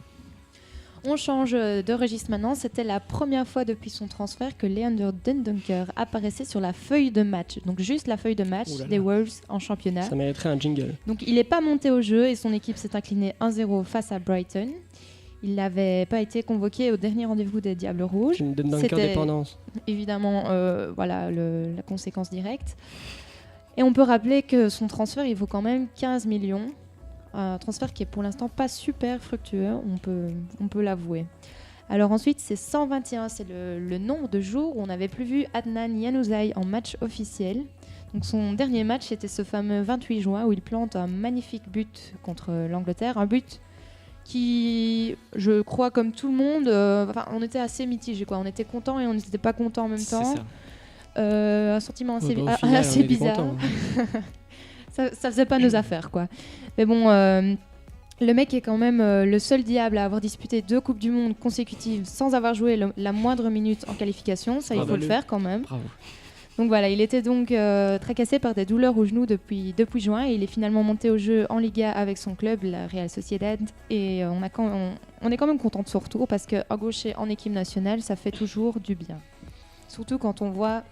S4: On change de registre maintenant. C'était la première fois depuis son transfert que Leander Dendoncker apparaissait sur la feuille de match. Donc juste la feuille de match
S2: Ouh là là.
S4: des Wolves en championnat.
S2: Ça mériterait un jingle.
S4: Donc il n'est pas monté au jeu et son équipe s'est inclinée 1-0 face à Brighton. Il n'avait pas été convoqué au dernier rendez-vous des Diables Rouges.
S2: J'ai une Dunker
S4: C'était-
S2: dépendance.
S4: Évidemment, voilà la conséquence directe. Et on peut rappeler que son transfert, il vaut quand même 15 millions. Un transfert qui est pour l'instant pas super fructueux, on peut l'avouer. Alors ensuite, c'est 121, c'est le nombre de jours où on n'avait plus vu Adnan Januzaj en match officiel. Donc son dernier match, c'était ce fameux 28 juin où il plante un magnifique but contre l'Angleterre. Un but qui, je crois, comme tout le monde, on était assez mitigés, quoi. On était contents et on n'était pas contents en même
S3: C'est
S4: temps.
S3: ça.
S4: Un sentiment assez,
S2: Au final,
S4: assez
S2: on est
S4: bizarre.
S2: content.
S4: Ça faisait pas nos affaires, quoi. Mais bon, Le mec est quand même le seul diable à avoir disputé 2 Coupes du Monde consécutives sans avoir joué la moindre minute en qualification. Ça, il faut le faire quand même.
S3: Bravo.
S4: Donc voilà, il était donc tracassé par des douleurs au genou depuis juin et il est finalement monté au jeu en Liga avec son club, la Real Sociedad. Et on est quand même content de son retour parce qu'à gaucher en équipe nationale, ça fait toujours du bien. Surtout quand on voit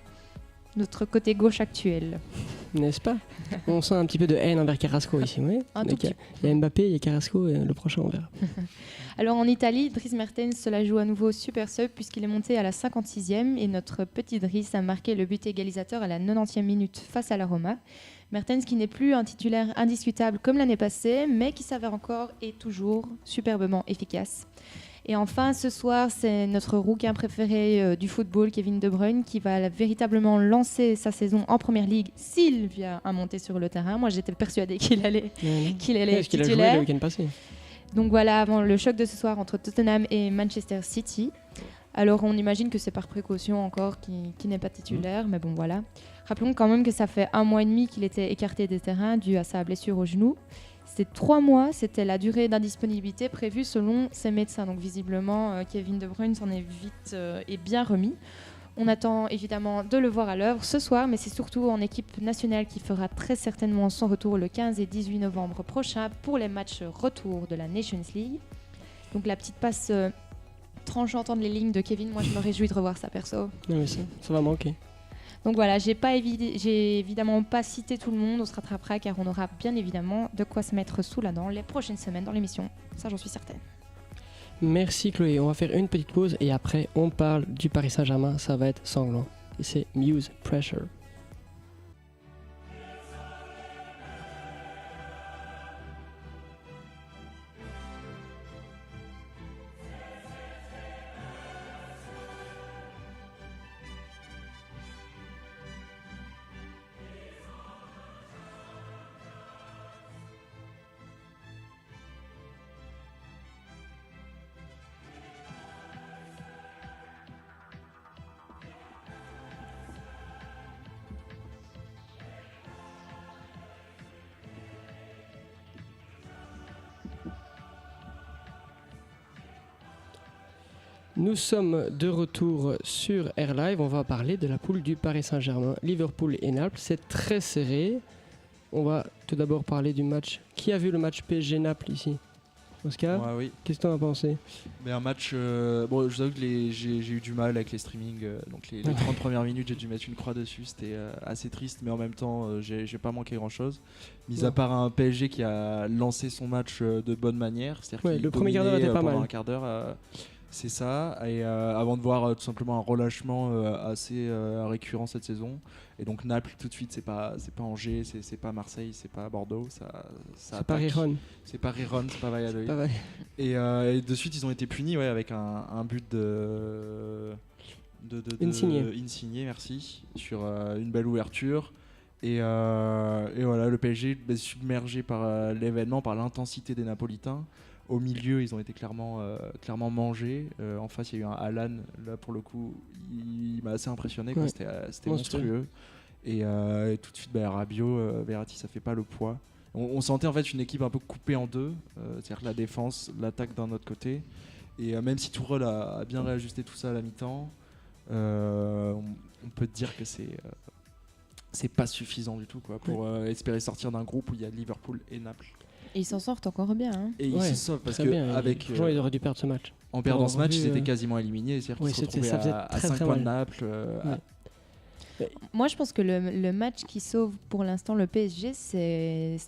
S4: notre côté gauche actuel.
S2: N'est-ce pas? On sent un petit peu de haine envers Carrasco ici, oui.
S4: Un tout
S2: Donc,
S4: petit
S2: il y a Mbappé, il y a Carrasco, et le prochain on verra.
S4: Alors en Italie, Dries Mertens se la joue à nouveau super sub puisqu'il est monté à la 56e et notre petit Dries a marqué le but égalisateur à la 90e minute face à la Roma. Mertens qui n'est plus un titulaire indiscutable comme l'année passée mais qui s'avère encore et toujours superbement efficace. Et enfin, ce soir, c'est notre rouquin préféré du football, Kevin De Bruyne, qui va véritablement lancer sa saison en Première Ligue s'il vient à monter sur le terrain. Moi, j'étais persuadée qu'il allait
S2: Est-ce qu'il a joué
S4: titulaire.
S2: le week-end passé?
S4: Donc voilà, avant le choc de ce soir entre Tottenham et Manchester City. Alors on imagine que c'est par précaution encore qu'il n'est pas titulaire, mais bon voilà. Rappelons quand même que ça fait 1 mois et demi qu'il était écarté des terrains dû à sa blessure au genou. C'était 3 mois, c'était la durée d'indisponibilité prévue selon ses médecins. Donc visiblement, Kevin De Bruyne s'en est vite et bien remis. On attend évidemment de le voir à l'œuvre ce soir, mais c'est surtout en équipe nationale qui fera très certainement son retour le 15 et 18 novembre prochain pour les matchs retour de la Nations League. Donc la petite passe tranchante entre les lignes de Kevin, moi je me réjouis de revoir ça perso.
S2: Non, mais ça va manquer.
S4: Donc voilà, j'ai évidemment pas cité tout le monde, on se rattrapera car on aura bien évidemment de quoi se mettre sous la dent les prochaines semaines dans l'émission, ça j'en suis certaine.
S2: Merci Chloé, on va faire une petite pause et après on parle du Paris Saint-Germain, ça va être sanglant. Et c'est Muse Pressure. Nous sommes de retour sur Air Live. On va parler de la poule du Paris Saint-Germain, Liverpool et Naples. C'est très serré. On va tout d'abord parler du match. Qui a vu le match PSG-Naples ici? Oscar,
S5: Ouais, oui.
S2: qu'est-ce que tu en as pensé?
S5: Mais un match. Bon, je t'avoue que j'ai eu du mal avec les streamings. Donc les 30 premières minutes, j'ai dû mettre une croix dessus. C'était assez triste, mais en même temps, j'ai pas manqué grand-chose. Mis à part un PSG qui a lancé son match de bonne manière. C'est-à-dire
S2: Ouais,
S5: qu'il
S2: le premier quart d'heure
S5: dominait,
S2: était pas
S5: pendant
S2: mal.
S5: un quart d'heure. C'est ça, et avant de voir tout simplement un relâchement assez récurrent cette saison. Et donc Naples tout de suite, c'est pas Angers, c'est pas Marseille, c'est pas Bordeaux, ça
S2: C'est pas Riron.
S5: c'est pas Riron, c'est pas Valladolid.
S2: Pas vrai.
S5: Et de suite ils ont été punis avec un but de Insigne, merci, sur une belle ouverture. Et voilà, le PSG est submergé par l'événement, par l'intensité des Napolitains. Au milieu, ils ont été clairement mangés. En face, il y a eu un Haaland. Là, pour le coup, il m'a assez impressionné.
S2: Ouais.
S5: C'était monstrueux. Et tout de suite, Rabiot, Verratti, ça fait pas le poids. On sentait en fait une équipe un peu coupée en deux. C'est-à-dire la défense, l'attaque d'un autre côté. Et même si Tourelle a bien réajusté tout ça à la mi-temps, on peut dire que c'est pas suffisant du tout pour espérer sortir d'un groupe où il y a Liverpool et Naples.
S4: Et ils s'en sortent encore bien. Hein.
S5: Et ils
S2: Ouais,
S5: se sauvent parce
S2: très
S5: que
S2: bien. Franchement, ils auraient dû perdre ce match.
S5: en perdant ce match,
S2: vu,
S5: ils étaient quasiment éliminés. C'est-à-dire
S2: ouais,
S5: qu'ils se
S2: ça faisait
S5: retrouvaient à
S2: très,
S5: 5
S2: très
S5: points de
S2: mal.
S5: Naples.
S4: Moi, je pense que le match qui sauve pour l'instant le PSG, c'était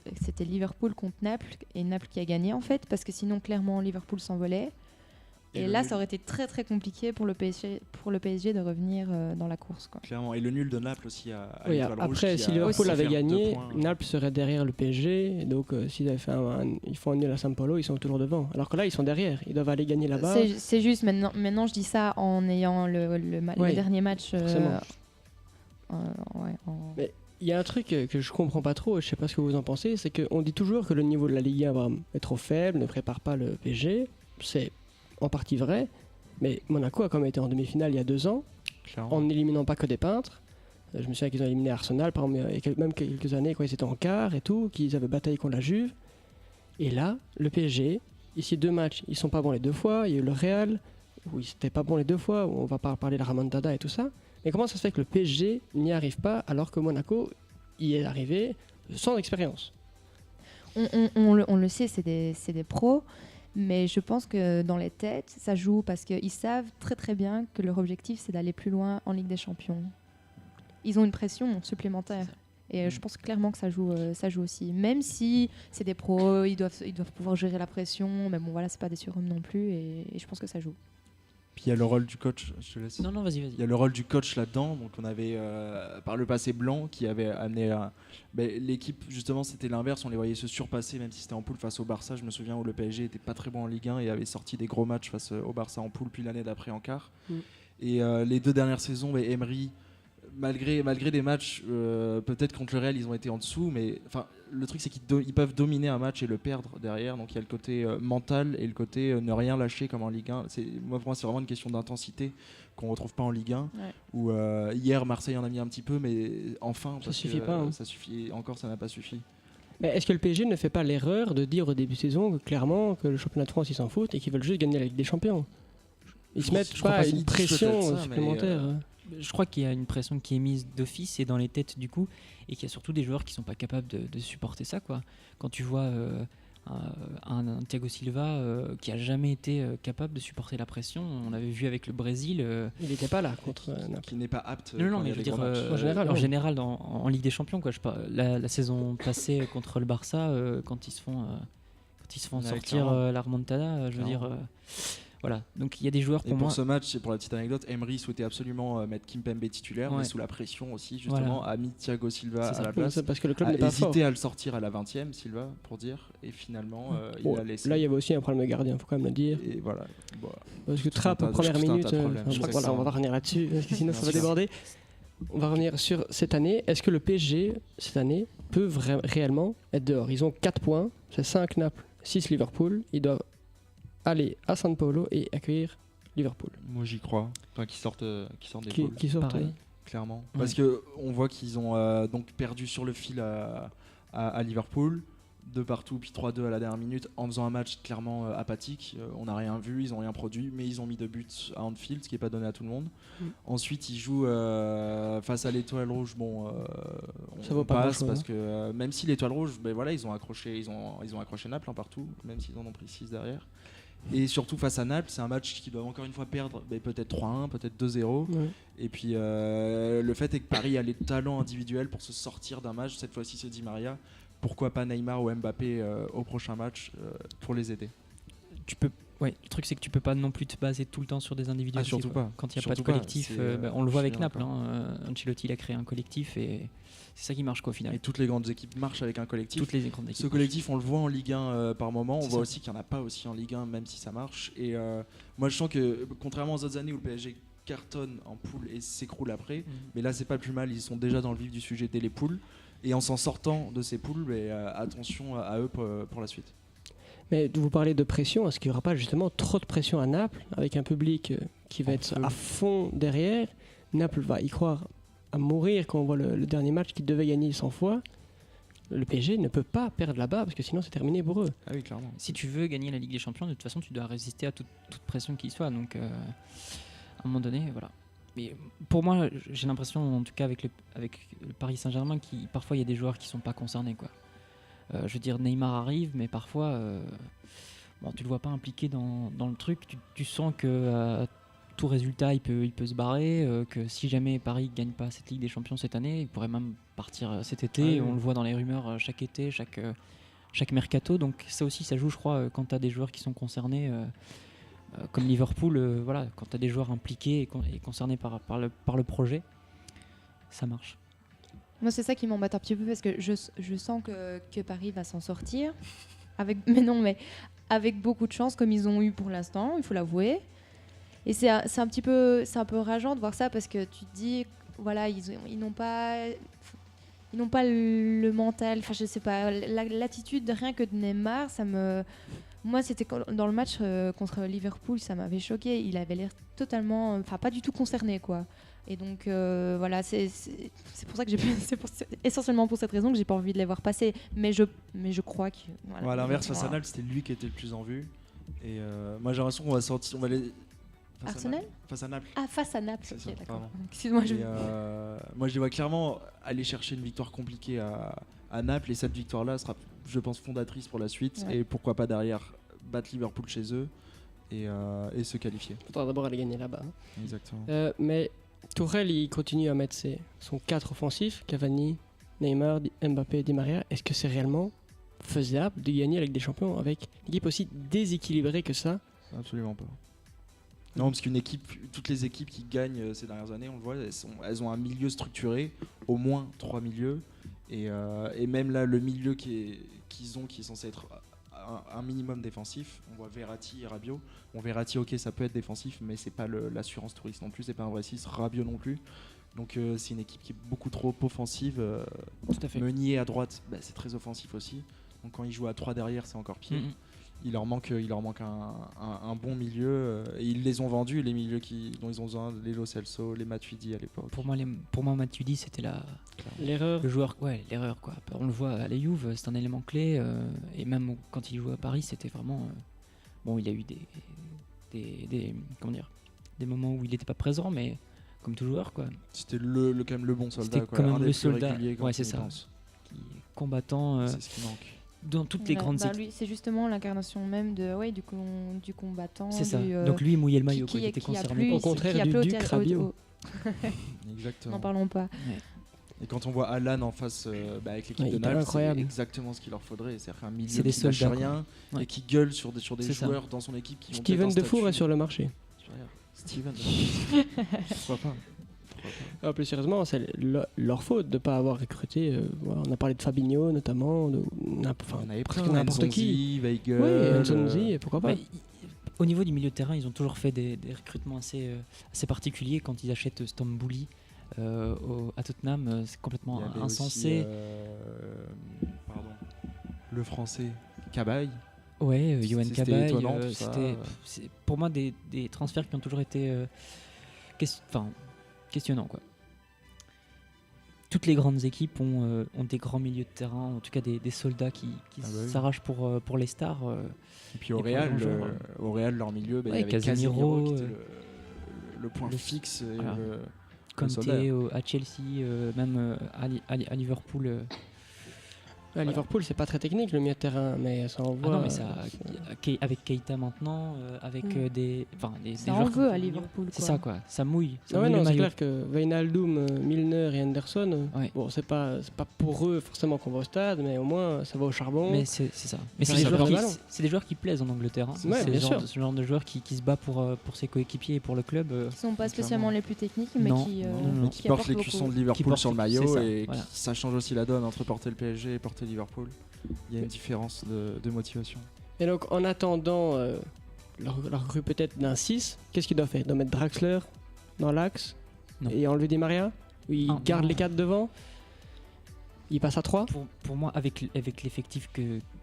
S4: Liverpool contre Naples et Naples qui a gagné en fait, parce que sinon, clairement, Liverpool s'envolait. Et
S5: le
S4: là,
S5: nul.
S4: ça aurait été très très compliqué pour le PSG de revenir dans la course. Quoi.
S5: Clairement. Et le nul de Naples aussi à
S2: Oui,
S5: l'Étoile Rouge
S2: après,
S5: qui
S2: si
S5: a
S2: Liverpool
S5: aussi
S2: avait
S5: fait 2
S2: gagné,
S5: points.
S2: Naples serait derrière le PSG. Donc, s'ils avaient fait ils font un nul à São Paulo, ils sont toujours devant. Alors que là, ils sont derrière. Ils doivent aller gagner là-bas.
S4: C'est juste, maintenant je dis ça en ayant le dernier match.
S2: Forcément.
S4: Ouais,
S2: Mais il y a un truc que je comprends pas trop, je sais pas ce que vous en pensez, c'est qu'on dit toujours que le niveau de la Ligue 1 est trop faible, ne prépare pas le PSG. C'est en partie vrai, mais Monaco a quand même été en demi-finale il y a 2 ans,
S5: Clairement.
S2: en n'éliminant pas que des peintres. Je me souviens qu'ils ont éliminé Arsenal, par exemple, il y a même quelques années, quand ils étaient en quart et tout, qu'ils avaient bataillé contre la Juve. Et là, le PSG, ici 2 matchs, ils sont pas bons les 2 fois. Il y a eu le Real, où ils n'étaient pas bons les 2 fois, où on va pas parler de la remontada et tout ça. Mais comment ça se fait que le PSG n'y arrive pas alors que Monaco y est arrivé sans expérience?
S4: On le sait, c'est des pros, mais je pense que dans les têtes, ça joue parce qu'ils savent très très bien que leur objectif, c'est d'aller plus loin en Ligue des Champions. Ils ont une pression supplémentaire. Et je pense clairement que ça joue aussi. Même si c'est des pros, ils doivent pouvoir gérer la pression, mais bon voilà, c'est pas des surhommes non plus, et je pense que ça joue.
S5: Puis il y a le rôle du coach, je te laisse.
S3: Non, vas-y.
S5: Il y a le rôle du coach là-dedans. Donc on avait par le passé Blanc qui avait amené l'équipe, justement c'était l'inverse, on les voyait se surpasser même si c'était en poule face au Barça. Je me souviens où le PSG était pas très bon en Ligue 1 et avait sorti des gros matchs face au Barça en poule, puis l'année d'après en quart. Et les 2 dernières saisons, Emery, malgré des matchs peut-être contre le Real ils ont été en dessous, mais le truc c'est qu'ils peuvent dominer un match et le perdre derrière. Donc il y a le côté mental et le côté ne rien lâcher comme en Ligue 1. Pour moi c'est vraiment une question d'intensité qu'on retrouve pas en Ligue 1. Où hier Marseille en a mis un petit peu, mais enfin
S2: ça suffit pas, hein.
S5: Ça suffit encore, ça n'a pas suffi.
S2: Mais est-ce que le PSG ne fait pas l'erreur de dire au début de saison que clairement que le championnat de France ils s'en foutent et qu'ils veulent juste gagner la Ligue des Champions? Ils se mettent pas une pression supplémentaire.
S3: Je crois qu'il y a une pression qui est mise d'office et dans les têtes du coup, et qu'il y a surtout des joueurs qui sont pas capables de supporter ça, quoi. Quand tu vois un Thiago Silva qui a jamais été capable de supporter la pression, on l'avait vu avec le Brésil.
S2: Il n'était pas là contre Naples.
S5: Qui n'est pas apte.
S3: Non, mais je veux dire en général en Ligue des Champions, quoi. La saison passée contre le Barça, quand ils se font sortir la remontada, je veux dire. Voilà, donc il y a des joueurs
S5: pour ce match, c'est pour la petite anecdote, Emery souhaitait absolument mettre Kimpembe titulaire, mais sous la pression aussi, justement, a mis Thiago Silva à la place.
S2: Parce que le club n'est pas fort.
S5: Hésité à le sortir à la 20e, Silva, pour dire, et finalement, il l'a laissé.
S2: Là, il y avait aussi un problème de gardien, il faut quand même le dire.
S5: Et voilà.
S2: Parce que Trapp, première minute, on va revenir là-dessus, parce que sinon ça va déborder. On va revenir sur cette année. Est-ce que le PSG, cette année, peut réellement être dehors? Ils ont 4 points, c'est 5 Naples, 6 Liverpool. Ils doivent aller à San Paolo et accueillir Liverpool.
S5: Moi j'y crois. Qu'ils sortent des poules.
S2: Qui sortent,
S5: clairement. Parce qu'on voit qu'ils ont donc perdu sur le fil à Liverpool, de partout, puis 3-2 à la dernière minute, en faisant un match clairement apathique. On n'a rien vu, ils n'ont rien produit, mais ils ont mis 2 buts à Anfield, ce qui n'est pas donné à tout le monde. Ensuite, ils jouent face à l'Étoile Rouge.
S2: Ça vaut pas
S5: passe parce que même si l'Étoile Rouge, ils ont accroché Naples partout, même s'ils en ont pris 6 derrière. Et surtout face à Naples, c'est un match qu'ils doivent encore une fois perdre, peut-être 3-1, peut-être 2-0. Et puis le fait est que Paris a les talents individuels pour se sortir d'un match. Cette fois-ci, c'est Di Maria. Pourquoi pas Neymar ou Mbappé au prochain match pour les aider?
S3: Le truc c'est que tu peux pas non plus te baser tout le temps sur des individus.
S5: Surtout pas.
S3: Quand il n'y a pas de collectif, on le voit avec Naples. Ancelotti il a créé un collectif et c'est ça qui marche au final.
S5: Et toutes les grandes équipes marchent avec un collectif.
S3: Toutes les grandes équipes.
S5: Ce collectif, on le voit en Ligue 1 par moment. On voit aussi qu'il n'y en a pas aussi en Ligue 1, même si ça marche. Et moi, je sens que contrairement aux autres années où le PSG cartonne en poule et s'écroule après, mais là, c'est pas plus mal. Ils sont déjà dans le vif du sujet dès les poules. Et en s'en sortant de ces poules, attention à eux pour la suite.
S2: Mais vous parlez de pression, est-ce qu'il n'y aura pas justement trop de pression à Naples, avec un public qui va être à fond derrière? Naples va y croire à mourir quand on voit le dernier match qu'ils devaient gagner 100 fois. Le PSG ne peut pas perdre là-bas parce que sinon c'est terminé pour eux.
S5: Ah oui, clairement.
S3: Si tu veux gagner la Ligue des Champions, de toute façon tu dois résister à toute pression qui soit. Donc à un moment donné, voilà. Mais pour moi, j'ai l'impression, en tout cas avec le Paris Saint-Germain, parfois il y a des joueurs qui ne sont pas concernés, quoi. Je veux dire, Neymar arrive, mais parfois, tu le vois pas impliqué dans le truc. Tu sens que tout résultat, il peut se barrer. Que si jamais Paris gagne pas cette Ligue des Champions cette année, il pourrait même partir cet été. On le voit dans les rumeurs chaque été, chaque mercato. Donc ça aussi, ça joue, je crois, quand tu as des joueurs qui sont concernés. Comme Liverpool, quand tu as des joueurs impliqués et concernés par le projet, ça marche.
S4: Moi, c'est ça qui m'embête un petit peu parce que je sens que Paris va s'en sortir. Avec beaucoup de chance, comme ils ont eu pour l'instant, il faut l'avouer. Et c'est un peu rageant de voir ça parce que tu te dis, voilà, ils n'ont pas le mental, enfin, je sais pas, l'attitude de rien que de Neymar, Moi, c'était dans le match contre Liverpool, ça m'avait choqué. Il avait l'air totalement, enfin pas du tout concerné, quoi. Et donc voilà, c'est pour ça que essentiellement pour cette raison que j'ai pas envie de les voir passer. Mais je crois que.
S5: À l'inverse, face à Naples, c'était lui qui était le plus en vue. Et moi, j'ai l'impression qu'on va sortir, on va les.
S4: Arsenal
S5: face à Naples.
S4: Ah, face à Naples.
S5: C'est
S4: Ok,
S5: ça,
S4: d'accord.
S5: pardon.
S4: Excuse-moi.
S5: Moi, je les vois clairement aller chercher une victoire compliquée à Naples, et cette victoire-là sera, je pense, fondatrice pour la suite.
S4: Ouais.
S5: Et pourquoi pas derrière battre Liverpool chez eux et se qualifier.
S2: Il faudra d'abord aller gagner là-bas.
S5: Exactement.
S2: Mais Tourelle, il continue à mettre son 4 offensif, Cavani, Neymar, Mbappé, Di Maria. Est-ce que c'est réellement faisable de gagner avec des champions avec une équipe aussi déséquilibrée que ça?
S5: Absolument pas. Non, parce toutes les équipes qui gagnent ces dernières années, on le voit, elles ont un milieu structuré, au moins 3 milieux. Et même là, le milieu qu'ils ont, qui est censé être un minimum défensif, on voit Verratti et Rabiot. Bon, Verratti, ok, ça peut être défensif, mais c'est pas l'assurance touriste non plus, c'est pas un vrai 6, Rabiot non plus. Donc c'est une équipe qui est beaucoup trop offensive.
S3: Tout à fait.
S5: Meunier à droite, c'est très offensif aussi. Donc quand ils jouent à 3 derrière, c'est encore pire. Il leur manque un bon milieu. Et ils les ont vendus, les milieux dont ils ont besoin, les Lo Celso, les Matuidi à l'époque.
S3: Pour moi, Matuidi, c'était
S2: L'erreur.
S3: le joueur, l'erreur quoi. On le voit à la Juve, c'est un élément clé. Et même quand il jouait à Paris, c'était vraiment. Bon, il a eu des moments où il n'était pas présent, mais comme tout joueur quoi.
S5: C'était quand même le bon soldat.
S3: C'était
S5: Quoi.
S3: quand même
S5: Un des
S3: le
S5: plus
S3: soldat.
S5: réguliers quand
S3: Ouais,
S5: on
S3: c'est
S5: y
S3: ça.
S5: pense.
S3: Qui est combattant
S5: C'est ce qui manque.
S3: dans toutes les grandes équipes.
S4: Lui, c'est justement l'incarnation même du combattant.
S3: C'est ça.
S4: du,
S3: Donc lui, il mouillait le maillot,
S4: qui
S3: quoi. Il était
S4: a
S3: concerné.
S4: plu,
S2: Au contraire
S4: qui a
S2: du
S4: plu au
S2: Duc
S4: terre-
S2: Rabiot.
S5: Exactement.
S4: N'en parlons pas.
S5: Et quand on voit Alan en face avec l'équipe
S2: Ouais,
S5: de
S2: il est
S5: Naples, c'est
S2: incroyable.
S5: exactement ce qu'il leur faudrait. C'est un milieu
S3: C'est des
S5: qui lâche
S3: soldats,
S5: rien
S3: quoi. Ouais.
S5: et qui gueule sur des
S3: C'est ça.
S5: joueurs dans son équipe qui ont
S2: Steven
S5: peut-être un
S2: Defour est
S5: statut.
S2: sur le marché.
S5: Steven. Pourquoi pas.
S2: Plus sérieusement, c'est leur faute de ne pas avoir recruté. On a parlé de Fabinho notamment,
S5: On avait
S2: presque
S5: plein,
S2: n'importe qui.
S5: Nzonzi, Weigl,
S2: Oui, Nzonzi, et pourquoi pas.
S3: Au niveau du milieu de terrain, ils ont toujours fait des recrutements assez particuliers quand ils achètent Stambouli à Tottenham. C'est complètement
S5: il y avait
S3: insensé.
S5: aussi, le français Cabaye.
S3: Ouais, Yohan
S5: C'était
S3: Cabaye.
S5: étonnant, tout ça.
S3: C'est pour moi des transferts qui ont toujours été questionnants, quoi. Toutes les grandes équipes ont des grands milieux de terrain, en tout cas des soldats qui
S5: Ah bah oui.
S3: s'arrachent pour les stars.
S5: Et puis au
S3: Et pour
S5: Real,
S3: les joueurs,
S5: au Real, leur milieu, il y
S3: Ouais,
S5: avait
S3: Casemiro,
S5: Casemiro qui était le point
S3: le-
S5: fixe. Et
S3: voilà.
S5: le
S3: Conte
S5: soldat.
S3: à Chelsea, même à Liverpool.
S2: À Liverpool, c'est pas très technique le milieu de terrain, mais ça envoie.
S3: non, mais ça, avec Keita maintenant, avec des
S4: Ça
S3: joueurs
S4: en
S3: comme
S4: veut à
S3: Fabinho.
S4: Liverpool.
S3: C'est
S4: quoi.
S3: ça quoi, ça mouille. Ça
S2: Ah ouais,
S3: mouille
S2: non,
S3: le
S2: c'est
S3: maillot.
S2: clair que Wijnaldum, Milner et Henderson,
S3: Ouais.
S2: bon, c'est pas pour eux forcément qu'on va au stade, mais au moins ça va au charbon.
S3: Mais c'est ça. Mais
S2: Ça
S3: c'est des,
S2: reste
S3: joueurs
S2: un
S3: qui-
S2: ballon.
S3: c'est des joueurs qui plaisent en Angleterre. Hein.
S2: Ouais,
S3: C'est
S2: bien sûr.
S3: ce genre de joueur qui se bat pour ses coéquipiers et pour le club.
S4: Qui sont pas spécialement les plus techniques, mais
S3: Non,
S4: qui,
S3: non, non.
S5: Mais qui portent
S4: apportent
S5: l'écusson
S4: beaucoup.
S5: de Liverpool
S3: portent-
S5: sur le
S3: c'est
S5: maillot
S3: ça,
S5: et
S3: voilà.
S5: ça change aussi la donne entre porter le PSG et porter Liverpool. Il y a une différence de motivation.
S2: Et donc en attendant leur recrue peut-être d'un 6, qu'est-ce qu'il doit faire? Il doit mettre Draxler dans l'axe
S3: Non.
S2: et enlever Di Maria? Ou il
S3: Ah,
S2: garde
S3: non.
S2: les 4 devant? Il passe à 3?
S3: Pour moi, avec l'effectif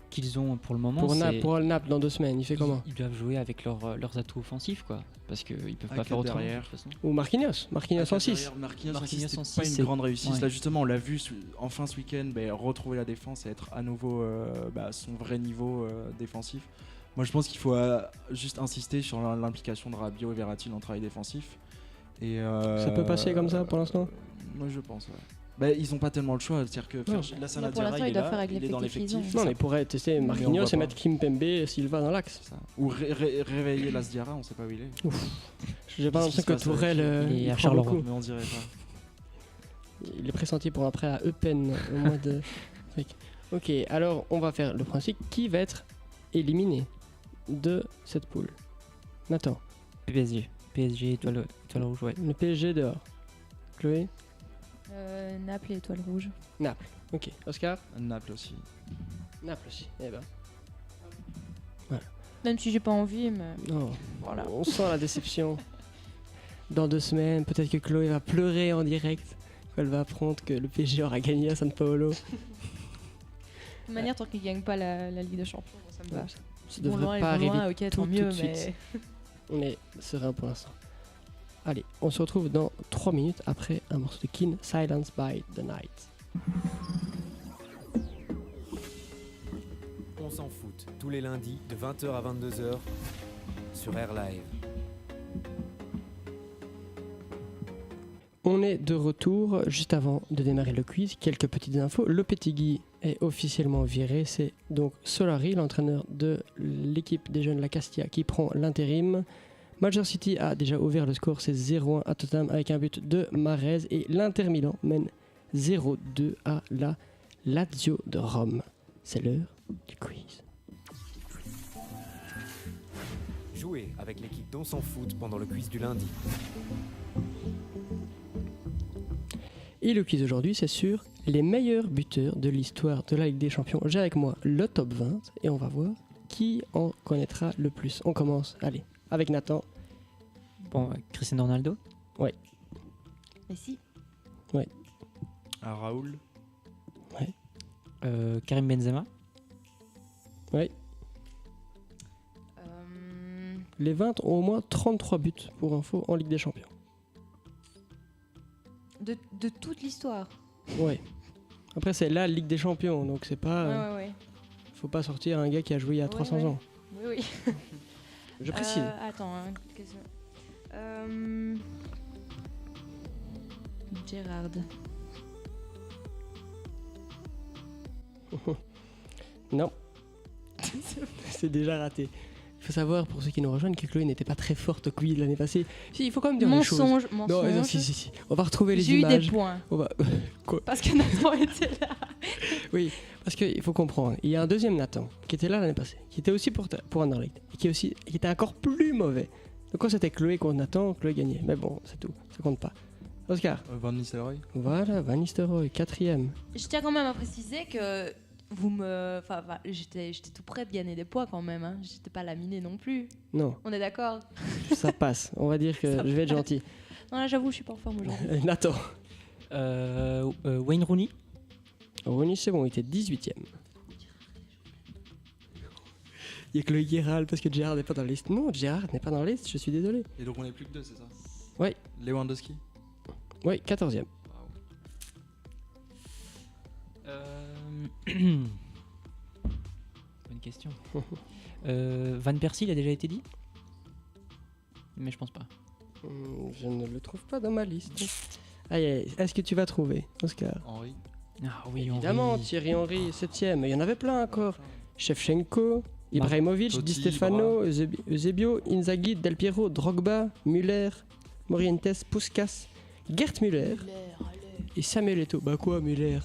S3: qu'ils ont pour le moment,
S2: Pour le Naples dans 2 semaines, il fait comment?
S3: ils doivent jouer avec leurs atouts offensifs, quoi. Parce qu'ils peuvent
S5: Un
S3: pas faire
S5: quatre
S3: autrement.
S5: derrière.
S3: De toute façon.
S2: Ou Marquinhos en 6.
S5: Marquinhos en
S3: Marquinhos
S5: 6,
S3: en
S5: c'était pas
S3: 6,
S5: une
S3: c'est-
S5: grande réussite.
S3: ouais.
S5: Là justement, on l'a vu enfin ce week-end, retrouver la défense et être à nouveau son vrai niveau défensif. Moi je pense qu'il faut juste insister sur l'implication de Rabiot et Verratti dans le travail défensif. Et,
S2: Ça peut passer comme ça pour l'instant?
S5: Moi je pense, ouais. ils n'ont pas tellement le choix, c'est-à-dire que
S2: Non.
S5: Lassana
S4: Là, pour
S5: Diarra,
S4: l'instant,
S5: il est
S4: ils doivent
S5: là,
S4: faire avec
S5: il est dans
S4: l'effectif qu'ils
S5: l'effectif.
S4: ont.
S2: Non, mais il pourrait tester
S5: on
S2: Marquinhos
S5: voit
S2: et
S5: pas.
S2: mettre Kimpembe et Silva dans l'axe.
S5: C'est ça. Ou réveiller Las Diarra, on sait pas où il est.
S2: J'ai pas
S5: Qu'est-ce qui
S2: l'impression
S5: se
S2: que
S5: passe avec
S2: Tourelle
S3: lui Il est
S2: il
S3: à
S2: prend
S3: Charleroi.
S2: beaucoup.
S5: Mais on dirait pas.
S2: Il est pressenti pour après à Eupen au mois de. Ok, alors on va faire le principe qui va être éliminé de cette poule. Nathan,
S3: PSG, étoile rouge, ouais.
S2: le PSG dehors. Chloé,
S4: Naples et Étoile Rouge.
S2: Naples. Ok, Oscar,
S5: Naples aussi.
S2: Naples aussi. Eh ben,
S4: Même si j'ai pas envie, mais
S2: non,
S4: voilà.
S2: on sent la déception. Dans 2 semaines, peut-être que Chloé va pleurer en direct quand elle va apprendre que le PSG aura gagné à San Paolo.
S4: De toute manière, tant qu'ils gagnent pas la Ligue des Champions, ça me va.
S2: Ça
S4: Bon,
S2: devrait
S4: loin,
S2: pas
S4: ils vont
S2: arriver
S4: loin, ok,
S2: tout
S4: tant mieux,
S2: de suite.
S4: mais
S2: On est serein pour l'instant. Allez, on se retrouve dans 3 minutes après un morceau de Keane, Silence by the Night.
S6: On s'en fout, tous les lundis de 20h à 22h sur Air Live.
S2: On est de retour juste avant de démarrer le quiz. Quelques petites infos. Le Petit est officiellement viré. C'est donc Solari, l'entraîneur de l'équipe des jeunes La Castia, qui prend l'intérim. Manchester City a déjà ouvert le score, c'est 0-1 à Tottenham avec un but de Mahrez. Et l'Inter Milan mène 0-2 à la Lazio de Rome. C'est l'heure du quiz.
S6: Jouez avec l'équipe d'On s'en fout pendant le quiz du lundi.
S2: Et le quiz aujourd'hui, c'est sur les meilleurs buteurs de l'histoire de la Ligue des Champions. J'ai avec moi le top 20 et on va voir qui en connaîtra le plus. On commence, allez, avec Nathan.
S3: Bon, Cristiano Ronaldo.
S4: si.
S5: Un Raoul.
S3: Karim Benzema.
S2: Les 20 ont au moins 33 buts pour info en Ligue des Champions.
S4: De toute l'histoire.
S2: Ouais. Après, c'est la Ligue des Champions, donc c'est pas.
S4: Ouais.
S2: Faut pas sortir un gars qui a joué il y a
S4: Ouais,
S2: 300
S4: ouais.
S2: ans.
S4: Oui.
S2: Je précise.
S4: Attends, hein, Gérard.
S2: Non. C'est déjà raté. Il faut savoir, pour ceux qui nous rejoignent, que Chloé n'était pas très forte au quiz l'année passée. Si, il faut quand même dire les choses.
S4: Mensonge.
S2: Non, si. On va retrouver les
S4: J'ai eu
S2: images.
S4: des points.
S2: On va...
S4: Parce que Nathan était là.
S2: Oui, parce qu'il faut comprendre. Il y a un deuxième Nathan qui était là l'année passée, qui était aussi pour Underlight, et qui était encore plus mauvais. Donc quand c'était Chloé contre Nathan, Chloé gagnait. Mais bon, c'est tout, ça compte pas. Oscar.
S5: Van Nistelrooy.
S2: Voilà, Van Nistelrooy, 4e.
S4: Je tiens quand même à préciser que j'étais tout près de gagner des points quand même. Hein. J'étais pas laminée non plus.
S2: Non,
S4: On est d'accord?
S2: ça passe. On va dire que
S4: Ça
S2: je vais être
S4: passe.
S2: gentil.
S4: Non, là, j'avoue, je suis pas en forme aujourd'hui.
S2: Nathan.
S3: Wayne Rooney.
S2: Rooney, c'est bon, il était 18e. Il y a Chloé qui râle parce que Gérard n'est pas dans la liste. Non, Gérard n'est pas dans la liste, je suis désolé.
S5: Et donc on est plus que deux, c'est ça?
S2: Ouais.
S5: Lewandowski.
S2: Oui, 14e.
S3: Bonne question. Van Persie, il a déjà été dit? Mais je pense pas.
S2: Je ne le trouve pas dans ma liste. Aïe, aïe, est-ce que tu vas trouver, Oscar?
S5: Henri.
S3: Ah oui,
S2: Évidemment,
S3: Henry.
S2: Thierry Henry, 7e. Il y en avait plein encore. Shevchenko, Ibrahimovic,
S5: Totti,
S2: Di Stefano, Eusebio, Inzaghi, Del Piero, Drogba, Müller, Morientes, Puskas, Gerd Müller et Samuel Eto'o. Bah quoi, Müller?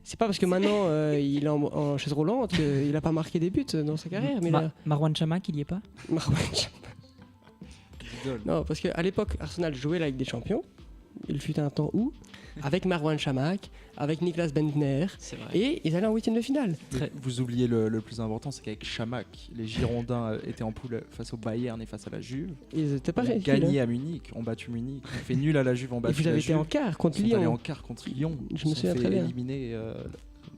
S2: C'est pas parce que maintenant il est en chaise roulante qu'il a pas marqué des buts dans sa carrière, Müller.
S3: Marwan Chamakh, il y est pas?
S5: Idole.
S2: Non, parce qu'à l'époque, Arsenal jouait la Ligue des Champions. Il fut un temps où, avec Marwan Chamakh, avec Niklas Bendtner,
S3: C'est vrai.
S2: et ils allaient en huitième de finale.
S5: Mais vous oubliez le plus important, c'est qu'avec Chamakh, les Girondins étaient en poule face au Bayern et face à la Juve.
S2: Ils étaient pas
S5: On a
S2: réussis.
S5: gagné à Munich, on battu Munich. On fait nul à la Juve, on
S2: Et
S5: battu
S2: vous
S5: la
S2: avez
S5: Juve.
S2: été en quart contre
S5: Ils sont allés en
S2: Lyon.
S5: quart contre Lyon.
S2: Je me
S5: Ils se sont
S2: souviens
S5: fait
S2: très bien.
S5: éliminer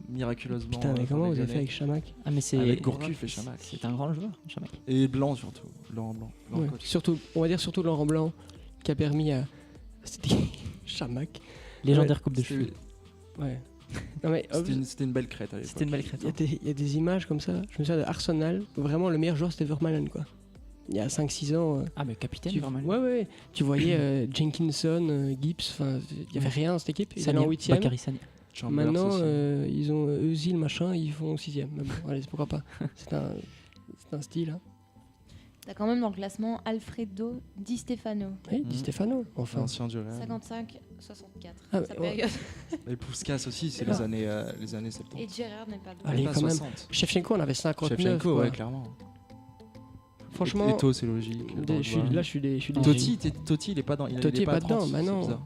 S5: miraculeusement.
S2: Putain, mais comment
S5: par
S2: vous
S5: les
S2: avez fait
S5: Lyonnais.
S2: avec Chamakh?
S3: Ah, mais c'est.
S5: Avec Gourcuff et Chamakh.
S3: C'est un grand joueur, Chamakh.
S5: Et Blanc surtout. Laurent Blanc.
S2: Ouais.
S5: Coach.
S2: Surtout, on va dire surtout Laurent Blanc, qui a permis à. C'était Chamakh.
S3: Légendaire Coupe de
S5: C'était
S3: Cheveux.
S2: Ouais. Non mais
S5: c'était une belle crête à l'époque.
S3: C'était une belle crête.
S2: il y a des images comme ça. Je me souviens de Arsenal, où vraiment le meilleur joueur c'était Vermaelen quoi. Il y a 5-6 ans.
S3: Ah, mais capitaine,
S2: Tu,
S3: vraiment.
S2: ouais. Tu voyais Jenkinson, Gibbs, enfin, il n'y avait rien dans cette équipe. Ils allaient en 8e.
S3: Bakary Sagna.
S5: Chambers
S2: Maintenant,
S5: aussi.
S2: ils ont Özil, machin, ils font 6e. Mais bon, allez, pourquoi pas. C'est un style. Hein.
S4: T'as quand même dans le classement Alfredo Di Stefano.
S2: Oui, Di
S5: Mhm.
S2: Stefano, enfin.
S5: Ancien du Real.
S4: 55-64.
S2: Ah,
S4: sa
S2: ouais.
S4: période.
S5: Et Puskas aussi, c'est
S2: Ah.
S5: les années 70.
S4: Et Gérard n'est pas dedans.
S2: Allez,
S5: Pas
S2: quand même.
S5: 60.
S2: Shevchenko, on avait 59.
S5: Shevchenko,
S2: quoi.
S5: ouais, clairement.
S2: Franchement,
S5: Eto'o, c'est logique.
S2: je suis déçu.
S5: Totti, il est pas dans.
S2: Totti
S5: il
S2: est pas
S5: à
S2: dedans,
S5: 30,
S2: bah
S5: c'est
S2: non.
S5: bizarre.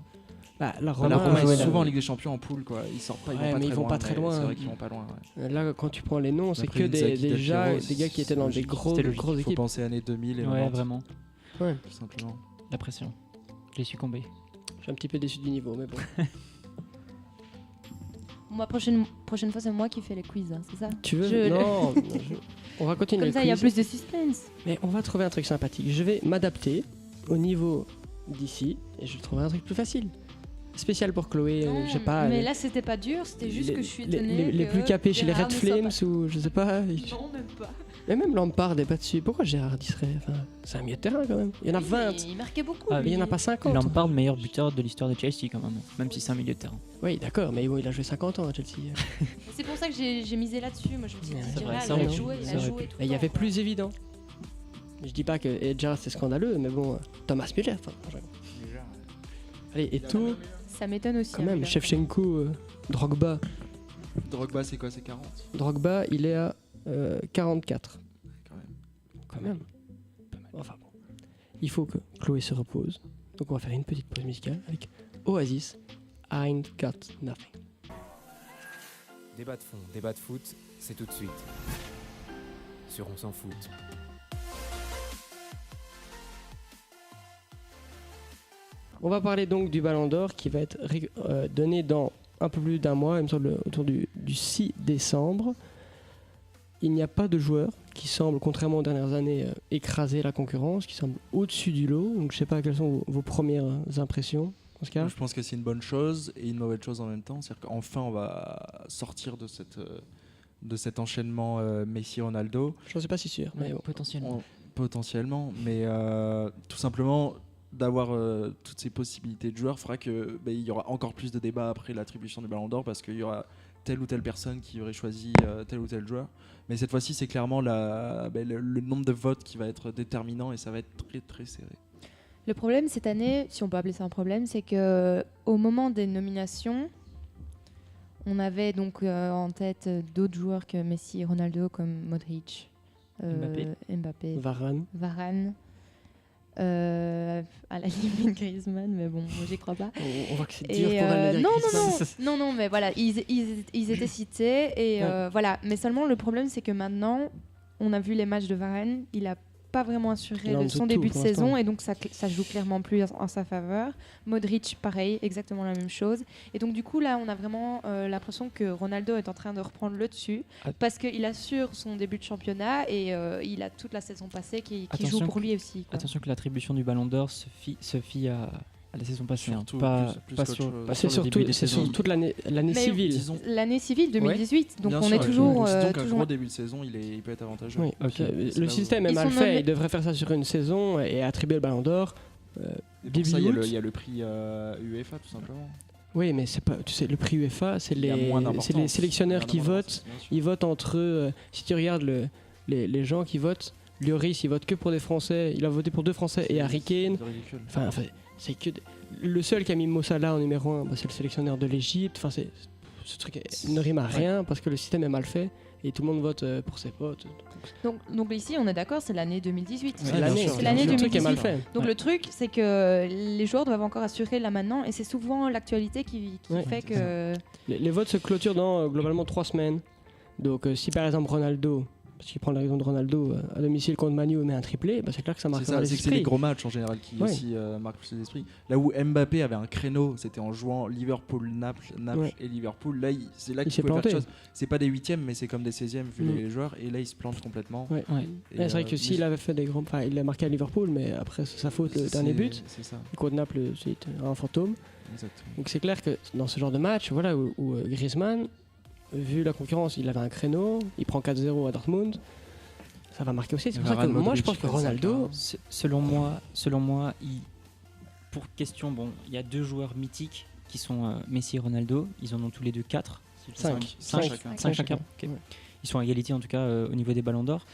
S2: Bah, la
S5: La
S2: Roma,
S5: Roma
S2: ouais,
S5: est
S2: là,
S5: souvent en Ligue des Champions en poule, quoi. Ils sortent pas,
S2: Ouais, mais ils vont pas très
S5: mais
S2: loin.
S5: C'est vrai qu'ils vont pas loin. Ouais.
S2: là, quand tu prends les noms, c'est
S5: Après,
S2: que
S5: Inzaghi,
S2: des
S5: Del
S2: gars,
S5: Piero,
S2: des gars qui étaient dans des
S5: logique.
S2: grosses
S3: C'était logique.
S5: Il faut
S2: équipes.
S5: penser années 2000 et
S3: Ouais,
S5: 90,
S3: vraiment.
S2: Ouais,
S5: tout simplement.
S3: La pression. J'ai succombé.
S2: je suis un petit peu déçu du niveau, mais bon.
S4: Moi, prochaine fois, c'est moi qui fais les quiz, hein, c'est ça?
S2: Tu veux
S4: Je-
S2: Non, on va continuer
S4: Comme
S2: le
S4: ça, il y a
S2: quiz.
S4: plus de suspense.
S2: Mais on va trouver un truc sympathique. Je vais m'adapter au niveau d'ici et je trouverai un truc plus facile. Spécial pour Chloé,
S4: Non,
S2: je sais pas.
S4: mais là, c'était pas dur, c'était juste que je suis étonnée.
S2: Les
S4: que
S2: plus capés chez les
S4: Gérard
S2: Red
S4: ne soit
S2: Flames
S4: pas-
S2: ou je sais pas.
S4: Non, même pas.
S2: Mais même Lampard n'est pas dessus. Pourquoi Gérard y serait enfin, c'est un milieu de terrain quand même. Il y en a
S4: Oui,
S2: 20.
S4: mais il marquait beaucoup.
S3: Ah,
S2: Mais il n'y en a
S4: lui.
S2: pas 50.
S3: Lampard, meilleur buteur de l'histoire de Chelsea quand même si c'est un milieu de terrain.
S2: Oui, d'accord, mais bon, il a joué 50 ans à Chelsea.
S4: C'est pour ça que j'ai misé là-dessus. Moi, je me suis dit,
S2: Ouais,
S3: c'est vrai,
S4: Gérard,
S3: ça
S4: il a
S3: aurait
S4: joué,
S3: pu,
S4: il
S3: ça
S4: a
S3: aurait
S4: joué
S3: pu.
S4: tout
S2: Et il y
S4: le
S2: avait
S4: temps,
S2: plus évident. Je dis pas que Edjar c'est scandaleux, mais bon, Thomas Müller. Allez, et tout,
S4: quoi. Ça m'étonne aussi.
S2: quand
S4: hein,
S2: même,
S4: Müller.
S2: Shevchenko, Drogba.
S5: Drogba, c'est quoi? C'est 40
S2: Drogba, il est à 44.
S5: quand même.
S2: Quand même. Enfin bon. Il faut que Chloé se repose. Donc on va faire une petite pause musicale avec Oasis, I Ain't Got Nothing.
S6: Débat de fond, débat de foot, c'est tout de suite. Sur On s'en fout.
S2: On va parler donc du Ballon d'Or qui va être donné dans un peu plus d'un mois, il me semble autour du 6 décembre. Il n'y a pas de joueur qui semble, contrairement aux dernières années, écraser la concurrence, qui semble au-dessus du lot. Donc je sais pas quelles sont vos premières impressions, Oscar.
S5: Je pense que c'est une bonne chose et une mauvaise chose en même temps. C'est-à-dire qu'enfin, on va sortir de cet enchaînement Messi-Ronaldo.
S2: Je ne suis pas si sûr. Mais bon.
S3: Potentiellement.
S5: Potentiellement, mais tout simplement d'avoir toutes ces possibilités de joueurs fera que il y aura encore plus de débats après l'attribution du Ballon d'Or parce qu'il y aura telle ou telle personne qui aurait choisi tel ou tel joueur. Mais cette fois-ci, c'est clairement le nombre de votes qui va être déterminant et ça va être très très serré.
S4: Le problème cette année, si on peut appeler ça un problème, c'est que au moment des nominations, on avait donc en tête d'autres joueurs que Messi et Ronaldo comme Modric, Mbappé, Varane, à la limite Griezmann, mais bon, moi j'y crois pas.
S2: On voit que c'est dur
S4: Et
S2: pour elle de dire Griezmann.
S4: non, mais voilà, ils étaient cités et voilà. Mais seulement le problème, c'est que maintenant, on a vu les matchs de Varane, il a pas vraiment assuré
S2: Il est en
S4: de
S2: dessous
S4: son
S2: de tout
S4: début de
S2: pour
S4: saison
S2: l'instant.
S4: et donc ça joue clairement plus en sa faveur. Modric, pareil, exactement la même chose. Et donc du coup là, on a vraiment l'impression que Ronaldo est en train de reprendre le dessus
S3: Ah.
S4: parce qu'il assure son début de championnat et il a toute la saison passée qui joue
S3: Attention
S4: pour lui aussi, quoi.
S3: Attention que l'attribution du Ballon d'Or se fie à la saison passée,
S5: Surtout,
S3: pas
S5: plus
S3: pas
S5: qu'autre
S3: sur
S5: chose.
S3: pas
S2: C'est
S3: sur le début
S2: surtout,
S3: des
S2: c'est
S3: saisons.
S2: sur toute l'année
S4: Mais
S2: civile.
S5: Disons,
S4: L'année civile 2018, donc
S5: bien
S4: on
S5: sûr,
S4: est toujours
S5: considérons qu'un
S4: toujours
S5: gros début de saison, il peut être avantageux.
S2: Oui,
S3: Ok.
S2: ça,
S5: C'est
S2: le
S5: là où-
S2: système est
S4: Ils
S2: mal
S4: sont
S2: fait.
S4: nommés-
S2: Il devrait faire ça sur une saison et attribuer le Ballon d'Or.
S5: Et pour ça, il y a
S2: début août.
S5: le prix UEFA tout simplement.
S2: Oui, mais c'est pas. Tu sais, le prix UEFA, c'est
S5: Il y a moins
S2: les
S5: d'importance.
S2: sélectionneurs qui
S5: Il y a moins
S2: votent.
S5: d'importance, bien sûr.
S2: Ils votent entre eux. Si tu regardes les gens qui votent, Lloris, il vote que pour des Français. Il a voté pour 2 Français et Harry Kane.
S5: C'est ridicule.
S2: Enfin, c'est que le seul qui a mis Mo Salah en numéro 1, c'est le sélectionneur de l'Égypte. Enfin, ce truc ne rime à rien parce que le système est mal fait et tout le monde vote pour ses potes.
S4: Donc ici, on est d'accord, c'est l'année 2018.
S2: C'est
S3: bien
S2: l'année.
S3: sûr,
S4: C'est l'année
S2: Le truc est mal
S4: 2018.
S2: fait.
S4: Donc
S3: Ouais.
S4: le truc, c'est que les joueurs doivent encore assurer là maintenant, et c'est souvent l'actualité qui
S2: Ouais,
S4: fait
S5: c'est
S4: que.
S2: Les votes se clôturent dans globalement 3 semaines. Donc si par exemple Ronaldo, parce qu'il prend la raison de Ronaldo à domicile contre Manu met un triplé, bah, c'est clair que ça marque
S5: C'est
S2: dans
S5: ça,
S2: les
S5: c'est que c'est les
S2: esprits.
S5: gros matchs en général qui
S2: Ouais.
S5: aussi marquent plus les esprits. Là où Mbappé avait un créneau, c'était en jouant Liverpool-Naples
S2: Ouais.
S5: et Liverpool. Là, c'est là
S2: Il
S5: qu'il
S2: s'est
S5: pouvait faire
S2: planté.
S5: quelque chose. C'est pas des huitièmes, mais c'est comme des 16e vu
S2: Mm.
S5: les joueurs. Et là, il se plante complètement.
S2: Ouais.
S3: Ouais.
S5: Et,
S2: Ouais, c'est vrai que s'il avait fait des grands, enfin, il a marqué à Liverpool, mais après c'est sa faute le
S5: c'est-
S2: dernier but.
S5: C'est ça,
S2: Contre Naples, c'est un fantôme.
S5: exactement.
S2: Donc c'est clair que dans ce genre de match, voilà, où Griezmann, vu la concurrence, il avait un créneau, il prend 4-0 à Dortmund, ça va marquer aussi. C'est pour ça que
S5: Varane,
S2: moi je
S5: Modric,
S2: pense que
S5: Van Sar,
S2: Ronaldo,
S3: Selon moi, pour question, bon, il y a 2 joueurs mythiques qui sont Messi et Ronaldo. Ils en ont tous les deux 4.
S2: 5
S5: Cinq
S2: chacun.
S3: 5 chacun. Ok.
S2: Ouais.
S3: Ils sont à égalité en tout cas au niveau des ballons d'or.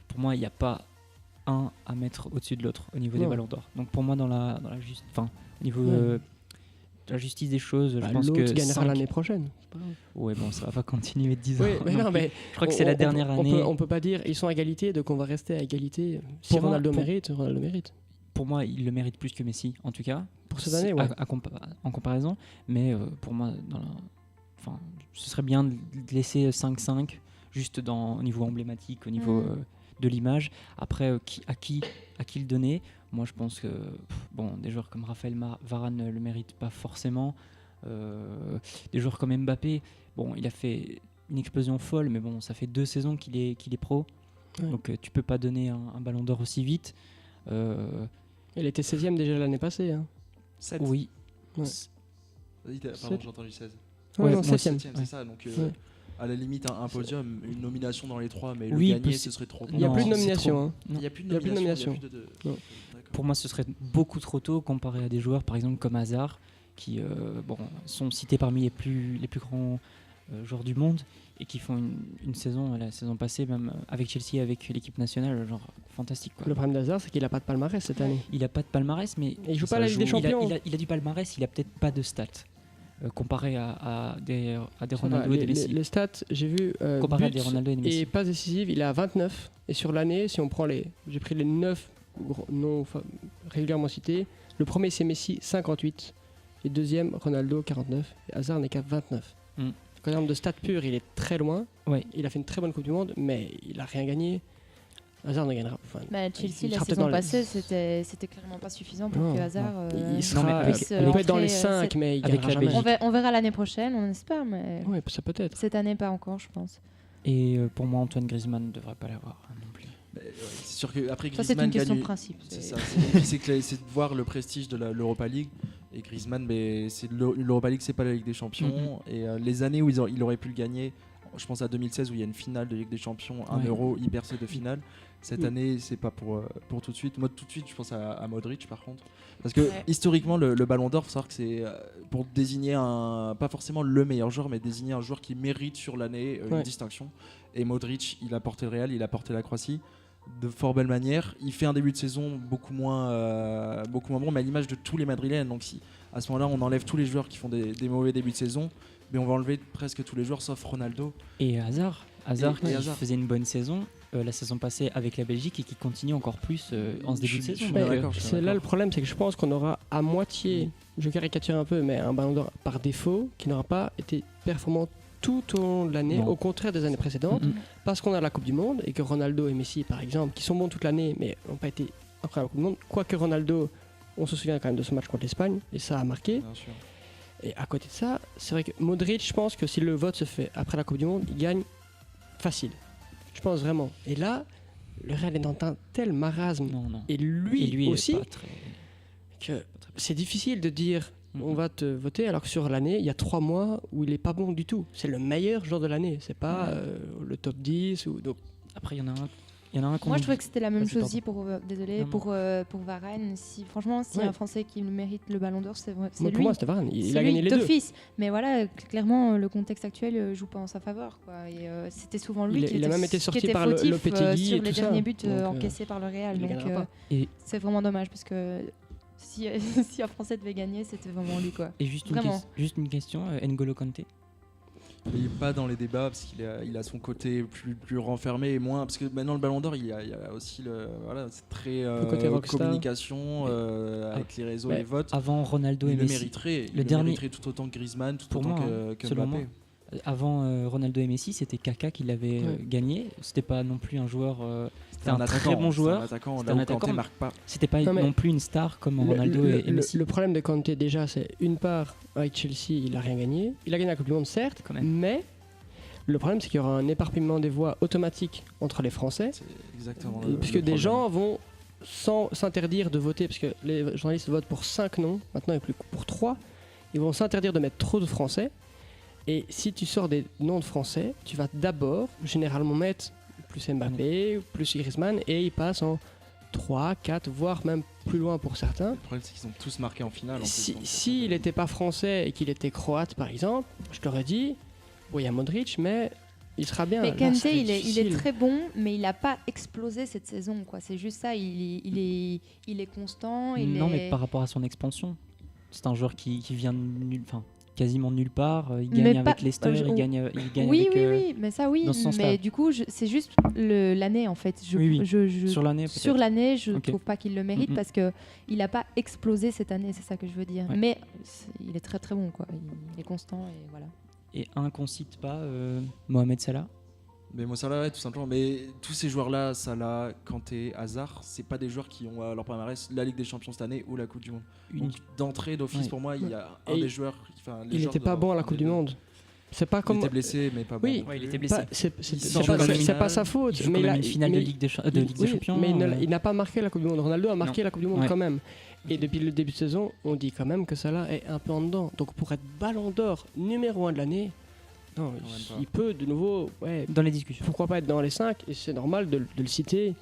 S3: Pour moi, il n'y a pas un à mettre au-dessus de l'autre au niveau des
S2: Non.
S3: ballons d'or. Donc pour moi, dans la au niveau
S2: Ouais.
S3: de la justice des choses,
S2: bah,
S3: je pense
S2: l'autre
S3: que
S2: gagnera
S3: 5
S2: l'année prochaine. C'est pas grave.
S3: Ouais, bon, ça va pas continuer de 10 ans.
S2: Oui, mais non, mais
S3: Je crois que c'est la dernière année.
S2: On peut pas dire ils sont à égalité, donc on va rester à égalité. Si
S3: Pour moi,
S2: Ronaldo
S3: pour-
S2: mérite, Ronaldo mérite.
S3: Pour moi, il le mérite plus que Messi, en tout cas.
S2: Pour cette année, ouais.
S3: En comparaison. Mais pour moi, ce serait bien de laisser 5-5, juste au niveau emblématique, au niveau de l'image. Après, à qui le donner? Moi, je pense que des joueurs comme Raphaël Varane ne le méritent pas forcément. Des joueurs comme Mbappé, bon, il a fait une explosion folle, mais bon, ça fait 2 saisons qu'il est pro.
S2: Ouais.
S3: Donc tu peux pas donner un ballon d'or aussi vite.
S2: Il était 16e déjà l'année passée. Hein.
S5: 7.
S3: Oui.
S2: Ouais.
S5: Pardon,
S2: Sept.
S5: j'ai entendu 16.
S3: Ouais,
S2: non,
S3: moi,
S2: 7e.
S5: C'est
S3: Ouais.
S5: ça, donc
S2: Ouais.
S5: à la limite un podium, une nomination dans les 3, mais
S3: Oui,
S5: le gagner,
S3: possi-
S5: ce serait trop.
S2: Il n'y a
S3: Non,
S2: plus de
S3: c'est
S2: nomination.
S3: trop.
S2: Hein.
S5: Il n'y a plus de
S2: Il y a plus de
S5: nomination.
S2: nomination.
S5: Non.
S3: Pour moi, ce serait beaucoup trop tôt comparé à des joueurs, par exemple, comme Hazard, qui sont cités parmi les plus grands joueurs du monde et qui font une saison, la saison passée, même avec Chelsea, avec l'équipe nationale, genre fantastique. Quoi.
S2: Le problème d'Hazard, c'est qu'il n'a pas de palmarès cette année.
S3: Il a pas de palmarès, mais
S2: Et il joue
S5: Ça
S2: pas la Ligue des
S5: joue.
S2: Champions.
S3: il a du palmarès, il a peut-être pas de stats comparé à des
S2: Ça va,
S3: Ronaldo et des Messi.
S2: les stats, j'ai vu
S3: Comparé à
S2: buts
S3: des Ronaldo et des Messi.
S2: et passes décisives, il est à 29. Et sur l'année, si on prend j'ai pris les 9 régulièrement cités. Le premier, c'est Messi, 58. Et deuxième, Ronaldo, 49. Et Hazard n'est qu'à 29.
S3: Mm.
S2: Donc, en termes de stats purs, il est très loin.
S3: Ouais.
S2: Il a fait une très bonne Coupe du Monde, mais il n'a rien gagné. Hazard ne gagnera. Enfin,
S4: Bah,
S2: il
S4: Chelsea,
S2: sera
S4: la
S2: peut-être
S4: saison
S2: dans les-
S4: passée, c'était clairement pas suffisant pour
S2: Non,
S4: que Hazard.
S2: il sera,
S3: mais
S4: puisse
S2: il peut être dans les
S4: rentrer,
S2: 5, mais il
S3: avec
S2: gagnera
S3: la
S2: jamais.
S3: Belgique.
S4: on verra l'année prochaine, on espère, mais
S2: Oui, ça peut être.
S4: cette année pas encore, je pense.
S3: Et pour moi, Antoine Griezmann ne devrait pas l'avoir non plus.
S5: C'est sûr qu'après
S4: Ça, c'est
S5: Griezmann
S4: une question de
S5: gagne.
S4: principe.
S5: C'est ça. C'est de voir le prestige de l'Europa League. Et Griezmann, l'Europa League, c'est pas la Ligue des Champions. Et les années où il aurait pu le gagner, je pense à 2016 où il y a une finale de Ligue des Champions, un
S3: Ouais.
S5: Euro, il percé de finale. Cette
S2: Mm.
S5: année, c'est pas pour tout de suite. Moi, tout de suite, je pense à Modric par contre. Parce que
S4: Ouais.
S5: historiquement, le Ballon d'Or, faut savoir que c'est pour désigner pas forcément le meilleur joueur, mais désigner un joueur qui mérite sur l'année une
S2: Ouais.
S5: distinction. Et Modric, il a porté le Real, il a porté la Croatie de fort belle manière. Il fait un début de saison beaucoup moins bon, mais à l'image de tous les Madrilènes. Donc si à ce moment-là, on enlève tous les joueurs qui font des mauvais débuts de saison, mais on va enlever presque tous les joueurs sauf Ronaldo.
S3: Et Hazard,
S5: Et
S3: qui
S5: Hazard.
S3: faisait une bonne saison la saison passée avec la Belgique et qui continue encore plus en ce début de
S5: Je
S3: saison.
S5: suis
S2: Mais
S3: Donc,
S5: d'accord, je suis
S2: c'est là
S5: d'accord.
S2: le problème, c'est que je pense qu'on aura à moitié, je caricature un peu, mais un ballon d'or par défaut qui n'aura pas été performant tout au long de l'année,
S3: Non.
S2: au contraire des années précédentes,
S3: Mhm.
S2: parce qu'on a la Coupe du Monde et que Ronaldo et Messi, par exemple, qui sont bons toute l'année, mais n'ont pas été après la Coupe du Monde. Quoique Ronaldo, on se souvient quand même de ce match contre l'Espagne, et ça a marqué.
S5: Bien sûr.
S2: Et à côté de ça, c'est vrai que Modric, je pense que si le vote se fait après la Coupe du Monde, il gagne facile. Je pense vraiment. Et là, le Real est dans un tel marasme,
S3: non.
S2: et lui,
S3: Et lui
S2: aussi,
S3: est pas très-
S2: que c'est difficile de dire
S3: Mhm.
S2: on va te voter alors que sur l'année il y a 3 mois où il est pas bon du tout. C'est le meilleur joueur de l'année, c'est pas le top 10 ou donc
S3: Après, il y en a un qu'on
S4: Moi, je
S3: oublie.
S4: trouvais que c'était la même
S3: Vas-y,
S4: chose
S3: pardon.
S4: aussi pour, désolé,
S3: Non, non.
S4: pour Varane. Franchement, si
S2: Ouais.
S4: un Français qui mérite le Ballon d'Or, c'est
S2: moi,
S4: lui.
S2: pour moi c'était Varane, il
S4: C'est
S2: a
S4: lui
S2: gagné les deux.
S4: d'office. Mais voilà, clairement, le contexte actuel joue pas en sa faveur. Quoi. Et c'était souvent lui
S2: Il a même été
S4: qui
S2: sorti
S4: était
S2: par
S4: fautif,
S2: Lopetegui
S4: sur
S2: et
S4: les
S2: tout ça.
S4: derniers buts
S2: Donc,
S4: encaissés par le Real.
S2: il le
S4: Donc
S2: gagnera pas.
S3: Et,
S4: c'est vraiment dommage parce que si, si un Français devait gagner, c'était vraiment lui. Quoi.
S3: et juste,
S4: Vraiment.
S3: juste une question, N'Golo Kanté.
S5: Il n'est pas dans les débats parce qu'il a son côté plus renfermé et moins. Parce que maintenant, le Ballon d'Or, il y a aussi c'est très
S2: côté rockstar.
S5: communication avec les réseaux,
S2: Ouais.
S5: les votes.
S3: Avant Ronaldo et
S5: Il le
S3: Messi.
S5: mériterait. Il
S3: Le
S5: le
S3: dernier-
S5: mériterait tout autant que Griezmann, tout
S3: Pour
S5: autant
S3: moi,
S5: que
S3: selon
S5: Mbappé.
S3: Avant Ronaldo et Messi, c'était Kaka qui l'avait
S2: Ouais.
S3: gagné. C'était pas non plus un joueur. C'était un très
S5: attaquant,
S3: bon joueur.
S5: C'est un attaquant,
S3: C'était
S5: là
S3: un
S5: où
S3: attaquant,
S5: Kanté
S3: mais-
S5: marque pas.
S3: C'était pas
S2: Non, mais
S3: non plus une star comme Ronaldo et Messi.
S2: Le problème de Kanté déjà, c'est une part avec Chelsea, il a rien gagné. Il a gagné la Coupe du Monde certes,
S3: Quand même.
S2: mais le problème c'est qu'il y aura un éparpillement des voix automatique entre les Français.
S5: C'est exactement
S2: Puisque
S5: le
S2: des
S5: problème.
S2: gens vont s'interdire de voter, parce que les journalistes votent pour 5 noms, maintenant et plus pour 3, ils vont s'interdire de mettre trop de Français. Et si tu sors des noms de Français, tu vas d'abord généralement mettre plus Mbappé, plus Griezmann, et ils passent en 3, 4, voire même plus loin pour certains.
S5: Le problème, c'est qu'ils ont tous marqué en finale. en plus,
S2: Si
S5: donc
S2: s'il n'était pas français et qu'il était croate par exemple, je t'aurais dit, bon il y a Modric, mais il sera bien.
S4: Mais
S2: Là,
S4: Kanté,
S2: c'est
S4: il est
S2: difficile.
S4: très bon, mais il n'a pas explosé cette saison. Quoi. C'est juste ça, il est constant.
S3: Non, mais par rapport à son expansion, c'est un joueur qui vient de quasiment de nulle part. Il
S4: Mais
S3: gagne
S4: pas-
S3: avec Leicester,
S4: je-
S3: il gagne
S4: Oui,
S3: avec,
S4: oui, mais ça oui.
S3: dans ce sens-là.
S4: Mais du coup, c'est juste l'année en fait.
S3: Oui,
S4: Je-
S3: sur l'année.
S4: sur
S3: peut-être.
S4: l'année, je
S3: Ok.
S4: trouve pas qu'il le mérite
S3: Mhm.
S4: parce que il n'a pas explosé cette année. C'est ça que je veux dire.
S3: Ouais.
S4: Mais il est très très bon, quoi. Il est constant et voilà.
S3: Et un qu'on cite pas, Mohamed Salah.
S5: Mais Mo Salah, ouais, tout simplement. Mais tous ces joueurs-là, Salah, Kanté, Hazard, c'est pas des joueurs qui ont à leur palmarès la Ligue des Champions cette année ou la Coupe du Monde. Donc d'entrée d'office,
S3: Ouais.
S5: pour moi, il y a
S2: Et
S5: un des joueurs. Enfin, les
S2: Il
S5: joueurs
S2: n'était pas
S5: de-
S2: bon à la Coupe du Monde. C'est pas
S5: Il
S2: comme.
S5: était blessé, mais pas bon.
S2: Oui.
S5: non
S3: Ouais, il
S5: plus.
S3: était blessé.
S5: Il sort de la
S2: C'est
S5: finale.
S2: pas sa faute.
S3: Il joue quand
S2: il
S3: même
S2: a-
S3: une finale de Ligue des
S2: oui,
S3: Champions.
S2: mais il n'a pas marqué la Coupe du Monde. Ronaldo a marqué
S3: Non.
S2: la Coupe du Monde
S3: Ouais.
S2: quand même. Et depuis le début de saison, on dit quand même que Salah est un peu en dedans. Donc pour être ballon d'or numéro 1 de l'année, non,
S5: même pas.
S2: il peut de nouveau. Ouais,
S3: Dans les discussions.
S2: pourquoi pas être dans les 5 et c'est normal de le citer.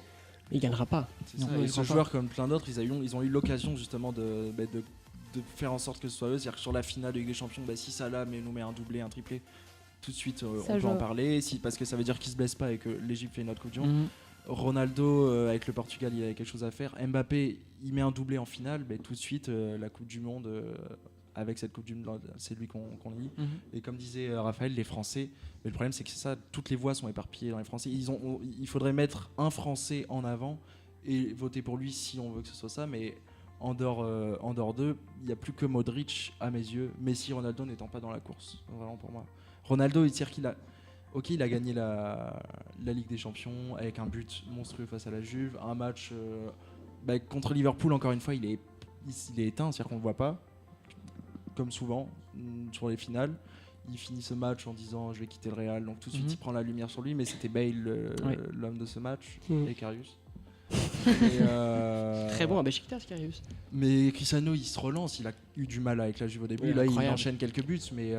S2: Il gagnera pas.
S5: C'est
S3: Non,
S5: ça.
S3: il
S5: Et ce
S2: prend pas.
S5: joueur, comme plein d'autres, ils ont eu l'occasion justement de faire en sorte que ce soit eux. C'est-à-dire que sur la finale de Ligue des Champions, si Salah nous met un doublé, un triplé, tout de suite
S4: Ça
S5: on peut
S4: joue.
S5: en parler. Parce que ça veut dire qu'il se blesse pas et que l'Égypte fait une autre Coupe du Monde.
S3: Mhm.
S5: Ronaldo, avec le Portugal, il avait quelque chose à faire. Mbappé, il met un doublé en finale, tout de suite, la Coupe du Monde, avec cette Coupe du Monde, c'est lui qu'on lit.
S3: Mhm.
S5: Et comme disait Raphaël, les Français, mais le problème c'est que c'est ça, toutes les voix sont éparpillées dans les Français. Il faudrait mettre un Français en avant et voter pour lui si on veut que ce soit ça, mais en dehors d'eux, il n'y a plus que Modric à mes yeux, Messi, Ronaldo n'étant pas dans la course, vraiment pour moi. Ronaldo, il a gagné la Ligue des Champions avec un but monstrueux face à la Juve, un match contre Liverpool, encore une fois, il est éteint, c'est-à-dire qu'on ne le voit pas, comme souvent sur les finales. Il finit ce match en disant je vais quitter le Real, donc tout de suite
S3: Mhm.
S5: il prend la lumière sur lui, mais c'était Bale
S3: Ouais.
S5: l'homme de ce match,
S2: Mhm.
S5: et Karius.
S2: Très bon à Beşiktaş, Karius.
S5: Mais Cristiano il se relance, il a eu du mal avec la Juve au début,
S2: Oui,
S5: là il
S2: incroyable.
S5: enchaîne quelques buts, mais
S2: Et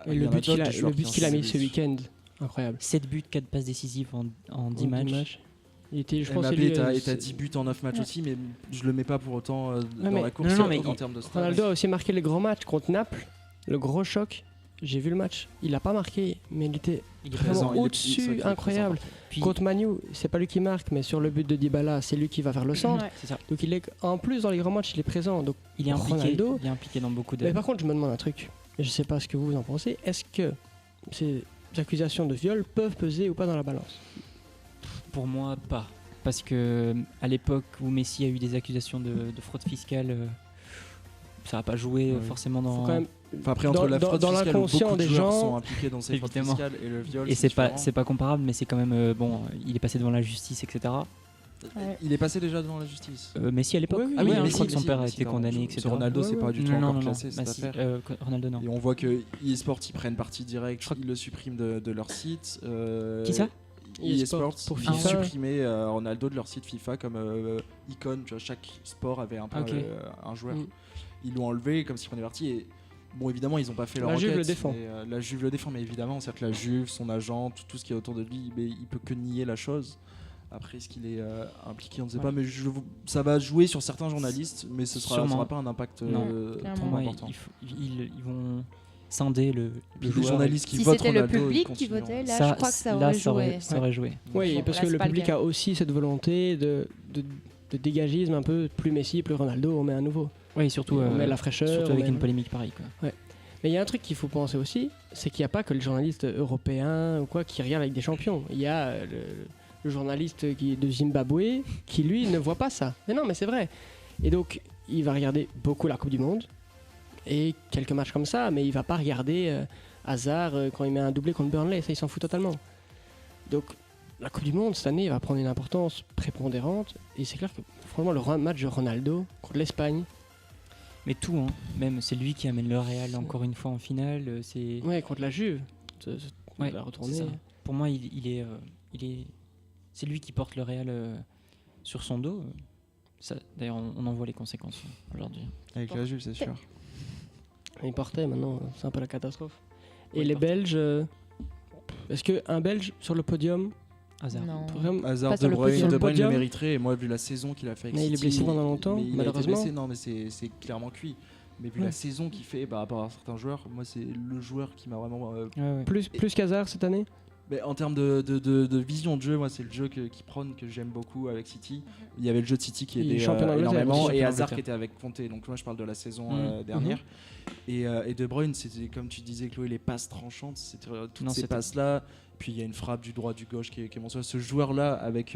S5: il y
S2: le
S5: en
S2: but
S5: d'autres, des joueurs qui
S2: qu'il a mis
S5: enchaînent
S2: ce
S5: des buts.
S2: week-end, incroyable.
S3: 7 buts, 4 passes décisives en 10 matchs.
S2: Il était, je pense, que
S5: Mbappé
S2: lui,
S5: est à 10 buts en 9 matchs
S4: Ouais.
S5: aussi, mais je le mets pas pour autant dans
S2: mais-
S5: la course
S3: non, mais
S5: en termes de stats.
S2: Ronaldo a aussi marqué les grands matchs contre Naples, le gros choc. J'ai vu le match, il a pas marqué, mais il était
S3: Il est
S2: Vraiment
S5: présent, il est-
S2: au-dessus,
S5: c'est vrai qu'il est
S2: incroyable.
S5: présent partout.
S3: Puis,
S2: contre Manu. C'est pas lui qui marque, mais sur le but de Dybala, c'est lui qui va vers le centre.
S4: Ouais.
S3: c'est ça.
S2: Donc il est en plus dans les grands matchs, il est présent. Donc,
S3: Il est impliqué.
S2: Ronaldo.
S3: Il est impliqué dans beaucoup de.
S2: mais par contre, je me demande un truc. Et je sais pas ce que vous en pensez. Est-ce que ces accusations de viol peuvent peser ou pas dans la balance?
S3: Pour moi, pas. Parce que à l'époque où Messi a eu des accusations de fraude fiscale, ça n'a pas joué
S5: Ouais.
S3: forcément
S2: Faut
S3: dans.
S2: quand même
S5: Enfin, après, entre
S2: Dans-
S5: la fraude
S2: dans
S5: fiscale où
S2: l'inconscient
S5: beaucoup de
S2: des
S5: joueurs
S2: gens,
S5: sont impliqués dans ces fraudes
S3: évidemment.
S5: fiscales et le viol,
S3: Et c'est pas,
S5: différent.
S3: c'est pas comparable, mais c'est quand même bon. Il est passé devant la justice, etc.
S4: Ouais.
S5: Il est passé déjà devant la justice.
S3: Messi à l'époque.
S2: Oui, oui,
S3: ah oui,
S2: oui,
S3: hein,
S2: Messi,
S3: je crois que son père a
S5: Messi,
S3: été
S5: pardon.
S3: condamné,
S5: Sur
S3: etc.
S5: Ronaldo, c'est
S2: Ouais,
S5: pas
S2: ouais.
S5: du tout
S3: Non,
S5: encore
S3: non, non.
S5: classé
S3: Bah
S5: cette
S3: si,
S5: affaire.
S3: Ronaldo, non.
S5: Et on voit que eSport ils prennent parti direct, ils le suppriment de leur site.
S3: Qui ça
S2: eSport pour
S5: ils
S2: FIFA.
S5: supprimaient Ronaldo de leur site FIFA comme icône. Tu vois, chaque sport avait un peu
S3: Ok.
S5: un joueur.
S2: Mm.
S5: Ils l'ont enlevé comme s'ils prenaient parti. Et bon, évidemment, ils n'ont pas fait leur
S2: La Juve
S5: enquête,
S2: le défend.
S5: mais, la Juve le défend, mais évidemment, c'est-à-dire que la Juve, son agent, tout ce qui est autour de lui, mais il peut que nier la chose. Après, est-ce qu'il est impliqué, on ne sait
S3: Ouais.
S5: pas, mais ça va jouer sur certains journalistes, mais ça
S3: Sûrement.
S5: n'aura pas un impact
S3: Non.
S4: Clairement.
S3: Pour moi,
S5: important.
S3: ils vont scinder le
S5: Puis les
S3: joueur.
S5: journalistes qui
S4: Si
S5: votent
S4: c'était le
S5: Ronaldo, ils
S4: public qui
S5: continueront.
S4: votait, là, je crois que ça aurait joué.
S3: Ça aurait joué.
S2: Oui,
S4: Bon,
S2: parce
S4: là,
S2: que
S4: c'est
S2: le
S4: pas le
S2: public
S4: cas.
S2: a aussi cette volonté de dégagisme un peu, plus Messi, plus Ronaldo, on met un nouveau.
S3: Oui, surtout,
S2: on met la fraîcheur.
S3: surtout
S2: on
S3: avec
S2: met-
S3: une polémique pareille. Quoi.
S2: Mais il y a un truc qu'il faut penser aussi, c'est qu'il n'y a pas que les journalistes européens ou quoi qui regardent avec des champions. Il y a le journaliste qui est de Zimbabwe qui lui ne voit pas ça. Mais non, mais c'est vrai. Et donc il va regarder beaucoup la Coupe du Monde et quelques matchs comme ça, mais il va pas regarder Hazard quand il met un doublé contre Burnley. Ça, il s'en fout totalement. Donc la Coupe du Monde cette année va prendre une importance prépondérante et c'est clair que franchement le match de Ronaldo contre l'Espagne.
S3: Mais tout, hein. Même c'est lui qui amène le Real encore une fois en finale. C'est
S2: Ouais, contre la Juve.
S3: Ouais,
S2: Il va retourner.
S3: c'est ça. Pour moi, c'est lui qui porte le Real sur son dos. D'ailleurs, on en voit les conséquences aujourd'hui.
S5: Avec la Juve, c'est sûr.
S2: Il portait maintenant, c'est un peu la catastrophe. Et
S3: Oui,
S2: les
S3: il portait.
S2: Belges, est-ce qu'un Belge sur le podium,
S3: Hasard.
S4: Non.
S2: vraiment,
S5: Hazard,
S4: Pas sur
S5: De
S4: le
S5: Bruyne,
S2: podium.
S5: De Bruyne le
S2: Podium.
S5: mériterait. Et moi, vu la saison qu'il a fait avec
S2: Mais il est
S5: City,
S2: blessé pendant longtemps,
S5: mais il a été
S2: malheureusement.
S5: blessé, non, mais c'est clairement cuit. Mais vu
S2: Ouais.
S5: la saison qu'il fait par rapport à certains joueurs, moi, c'est le joueur qui m'a vraiment.
S3: Ouais, ouais.
S2: plus qu'Hazard cette année?
S5: Mais en termes de vision de jeu, moi, c'est le jeu qui prône, que j'aime beaucoup avec City. Il y avait le jeu de City qui
S2: Il est
S5: aidait
S2: champion d'Angleterre,
S5: énormément,
S2: aussi
S5: et
S2: champion
S5: Hazard
S2: d'Angleterre.
S5: qui était avec Conte. Donc, moi, je parle de la saison
S3: Mhm.
S5: dernière. Et De Bruyne, c'était comme tu disais, Chloé, les passes tranchantes, c'était toutes
S3: Non,
S5: ces
S3: c'était-
S5: passes-là. Puis il y a une frappe du droit, du gauche qui est monstrueuse. Ce joueur-là, avec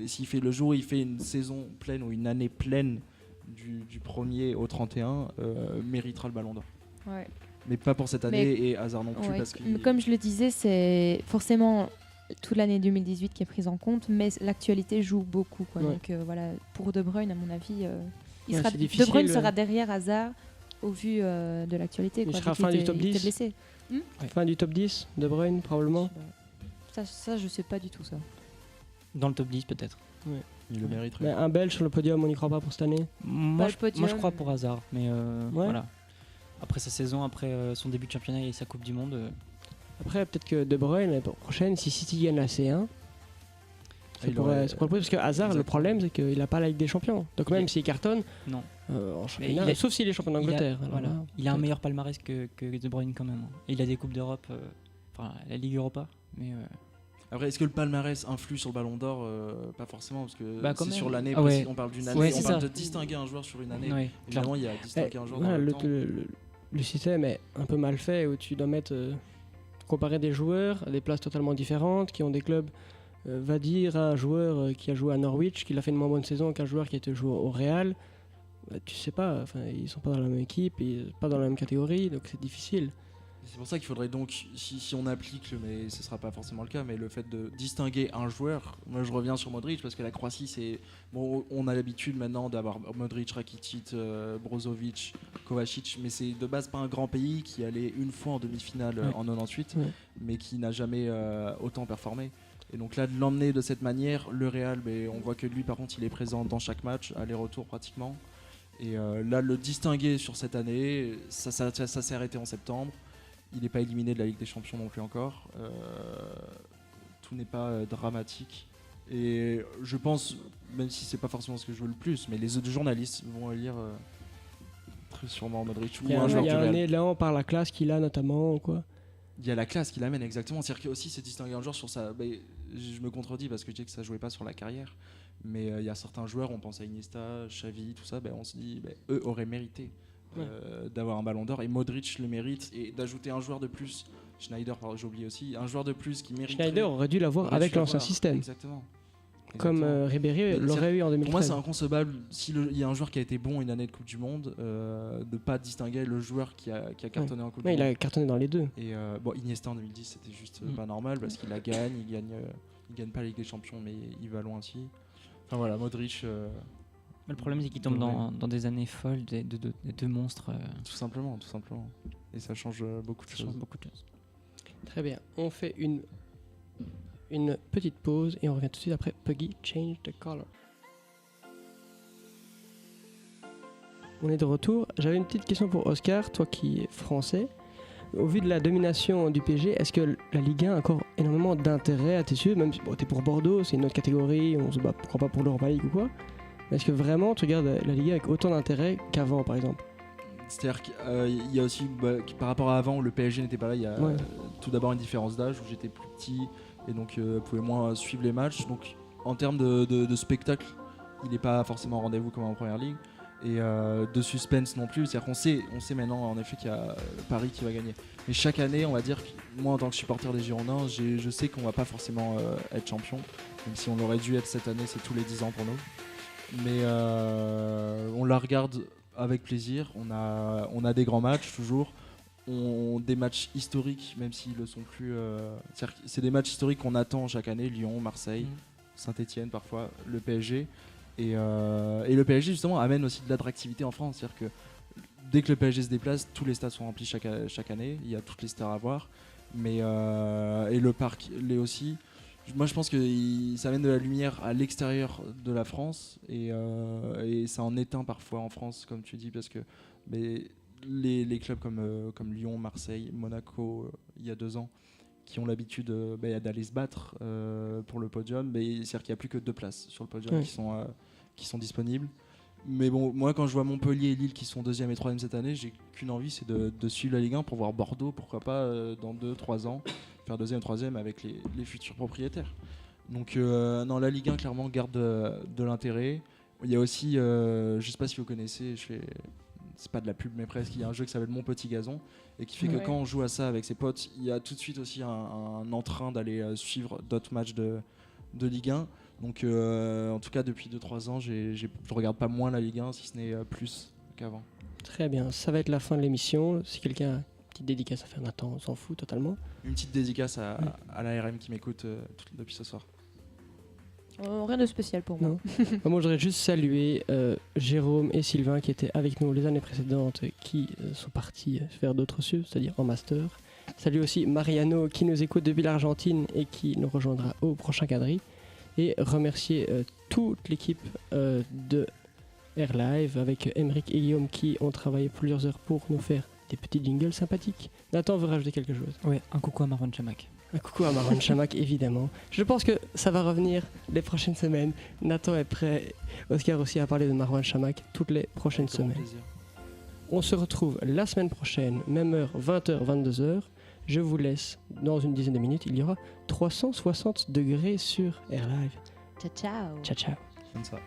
S5: s'il fait le jour où il fait une saison pleine ou une année pleine du 1er au 31, méritera le Ballon d'Or.
S4: Ouais.
S5: Mais pas pour cette année et Hazard non plus
S4: Ouais,
S5: parce que
S4: comme je le disais, c'est forcément toute l'année 2018 qui est prise en compte, mais l'actualité joue beaucoup, quoi.
S2: Ouais.
S4: Donc voilà, pour De Bruyne, à mon avis,
S2: Ouais, c'est
S4: De
S2: difficile,
S4: Bruyne sera derrière Hazard au vu de l'actualité.
S2: Il
S4: quoi,
S2: sera
S4: vu qu'il
S2: fin du
S4: était-
S2: top
S4: il était
S2: 10.
S4: blessé.
S2: Fin du top 10, De Bruyne probablement.
S4: Ça, je sais pas du tout ça.
S3: Dans le top 10 peut-être.
S5: Il le mériterait.
S2: Mais un Belge sur le podium, on n'y croit pas pour cette année.
S3: Moi,
S4: le podium.
S3: je crois pour Hazard, mais
S2: Ouais.
S3: voilà. Après sa saison, après son début de championnat et sa Coupe du Monde,
S2: Après, peut-être que De Bruyne, l'année prochaine, si City gagne la C1, ça
S5: il
S2: pourrait
S5: aurait-
S2: se proposer. Parce que Hazard, le
S5: Exactement.
S2: problème, c'est qu'il n'a pas la Ligue des Champions. Donc même s'il cartonne,
S3: non.
S2: en
S3: Mais
S2: championnat,
S3: il a-
S2: sauf s'il est champion d'Angleterre. alors
S3: Voilà.
S2: là,
S3: Il a un
S2: peut-être.
S3: meilleur palmarès que De Bruyne quand même. Et il a des Coupes d'Europe, enfin la Ligue Europa. Mais
S5: Après, est-ce que le palmarès influe sur le Ballon d'Or? Pas forcément, parce que
S3: Bah, quand
S5: c'est
S3: même.
S5: sur l'année.
S3: Ah ouais.
S5: On parle d'une
S3: Ouais,
S5: année,
S3: c'est
S5: on parle
S3: ça.
S5: de distinguer un joueur sur une année.
S3: ouais,
S5: Évidemment, il y a distinguer un joueur
S2: Voilà,
S5: dans le
S2: le,
S5: temps.
S2: le système est un peu mal fait où tu dois mettre comparer des joueurs à des places totalement différentes qui ont des clubs. Va dire à un joueur qui a joué à Norwich qu'il a fait une moins bonne saison qu'un joueur qui a été joué au Real. Tu sais pas, enfin ils sont pas dans la même équipe, pas dans la même catégorie, donc c'est difficile.
S5: C'est pour ça qu'il faudrait donc, si on applique, mais ce sera pas forcément le cas, mais le fait de distinguer un joueur, moi je reviens sur Modric parce que la Croatie, c'est bon, on a l'habitude maintenant d'avoir Modric, Rakitic, Brozovic, Kovacic, mais c'est de base pas un grand pays qui allait une fois en demi-finale en 98,
S2: Ouais.
S5: mais qui n'a jamais autant performé. Et donc là, de l'emmener de cette manière, le Real, on voit que lui par contre il est présent dans chaque match, aller-retour pratiquement. Et là, le distinguer sur cette année, ça s'est arrêté en septembre. Il n'est pas éliminé de la Ligue des Champions non plus encore. Tout n'est pas dramatique. Et je pense, même si c'est pas forcément ce que je veux le plus, mais les autres journalistes vont lire très sûrement Modric ou
S2: Il y a,
S5: un joueur
S2: il y
S5: du
S2: a un
S5: Real.
S2: élan par la classe qu'il a notamment ou quoi.
S5: Il y a la classe qui l'amène exactement. C'est-à-dire que aussi c'est distinguer un joueur sur sa. Je me contredis parce que je dis que ça jouait pas sur la carrière. Mais il y a certains joueurs, on pense à Iniesta, Xavi, tout ça, on se dit eux auraient mérité d'avoir un ballon d'or. Et Modric le mérite. Et d'ajouter un joueur de plus, Schneider, j'ai oublié aussi, un joueur de plus qui mérite.
S2: Schneider aurait dû l'avoir avec l'ancien système,
S5: Exactement.
S2: comme Ribéry
S5: Mais
S2: l'aurait eu en
S5: Pour moi,
S2: 2013.
S5: c'est inconcevable s'il y a un joueur qui a été bon une année de Coupe du Monde, de pas distinguer le joueur qui a cartonné en Coupe
S2: Ouais,
S5: du
S2: il
S5: Monde.
S2: a cartonné dans les deux.
S5: Et Iniesta en 2010, c'était juste pas normal parce qu'il la gagne, il gagne pas la Ligue des Champions, mais il va loin aussi. Enfin voilà, Modric,
S3: le problème c'est qu'il tombe dans des années folles, des deux monstres.
S5: tout simplement. Et ça change beaucoup de
S3: Ça
S5: choses.
S3: change beaucoup de choses.
S2: Très bien, on fait une petite pause et on revient tout de suite après Puggy Change the Color. On est de retour. J'avais une petite question pour Oscar, toi qui es français. Au vu de la domination du PSG, est-ce que la Ligue 1 a encore énormément d'intérêt à tes yeux? Même si tu es pour Bordeaux, c'est une autre catégorie, on se bat pourquoi pas pour l'Europa League ou quoi. Mais est-ce que vraiment tu regardes la Ligue 1 avec autant d'intérêt qu'avant par exemple?
S5: C'est-à-dire qu'il y a aussi, par rapport à avant où le PSG n'était pas là, il y a tout d'abord une différence d'âge où j'étais plus petit et donc pouvais moins suivre les matchs. Donc en termes de spectacle, il n'est pas forcément au rendez-vous comme en première ligue. Et de suspense non plus, c'est-à-dire qu'on sait maintenant en effet qu'il y a Paris qui va gagner. Mais chaque année, on va dire que moi en tant que supporter des Girondins, je sais qu'on va pas forcément être champion, même si on aurait dû être cette année, c'est tous les 10 ans pour nous. Mais on la regarde avec plaisir, on a des grands matchs toujours, des matchs historiques, même s'ils le sont plus. C'est des matchs historiques qu'on attend chaque année, Lyon, Marseille, Saint-Etienne parfois, le PSG. Et le PSG justement amène aussi de l'attractivité en France, c'est-à-dire que dès que le PSG se déplace, tous les stades sont remplis chaque année, il y a toutes les stars à voir, mais et le parc l'est aussi. Moi je pense que ça amène de la lumière à l'extérieur de la France et ça en éteint parfois en France comme tu dis parce que les clubs comme Lyon, Marseille, Monaco il y a 2 ans qui ont l'habitude d'aller se battre pour le podium, c'est-à-dire qu'il n'y a plus que 2 places sur le podium qui sont disponibles. Mais bon, moi quand je vois Montpellier et Lille qui sont 2e et 3e cette année, j'ai qu'une envie, c'est de suivre la Ligue 1 pour voir Bordeaux, pourquoi pas dans 2-3 ans, faire 2e, 3e avec les futurs propriétaires. Donc non, la Ligue 1 clairement garde de l'intérêt. Il y a aussi, je sais pas si vous connaissez, c'est pas de la pub mais presque, il y a un jeu qui s'appelle Mon Petit Gazon et qui fait que quand on joue à ça avec ses potes, il y a tout de suite aussi un entrain d'aller suivre d'autres matchs de Ligue 1. Donc en tout cas depuis 2-3 ans je regarde pas moins la Ligue 1 si ce n'est plus qu'avant.
S2: Très bien, ça va être la fin de l'émission. Si quelqu'un a une petite dédicace à faire, Nathan, on s'en fout totalement.
S5: Une petite dédicace à l'ARM qui m'écoute depuis ce soir.
S4: Rien de spécial pour moi.
S2: Non. Moi, je voudrais juste saluer Jérôme et Sylvain qui étaient avec nous les années précédentes, qui sont partis faire d'autres cieux, c'est-à-dire en master. Salut aussi Mariano qui nous écoute depuis l'Argentine et qui nous rejoindra au prochain quadri. Et remercier toute l'équipe de Air Live avec Emeric et Guillaume qui ont travaillé plusieurs heures pour nous faire des petits jingles sympathiques. Nathan veut rajouter quelque chose.
S3: Ouais, un coucou à Marwan Chamak.
S2: Un coucou à Marwan Chamak, évidemment. Je pense que ça va revenir les prochaines semaines. Nathan est prêt, Oscar aussi, à parler de Marwan Chamak toutes les prochaines
S5: Avec grand
S2: semaines.
S5: plaisir.
S2: On se retrouve la semaine prochaine, même heure, 20h, 22h. Je vous laisse dans une dizaine de minutes. Il y aura 360 degrés sur Air Live.
S4: Ciao, ciao.
S2: Ciao, ciao.
S5: Comme ça.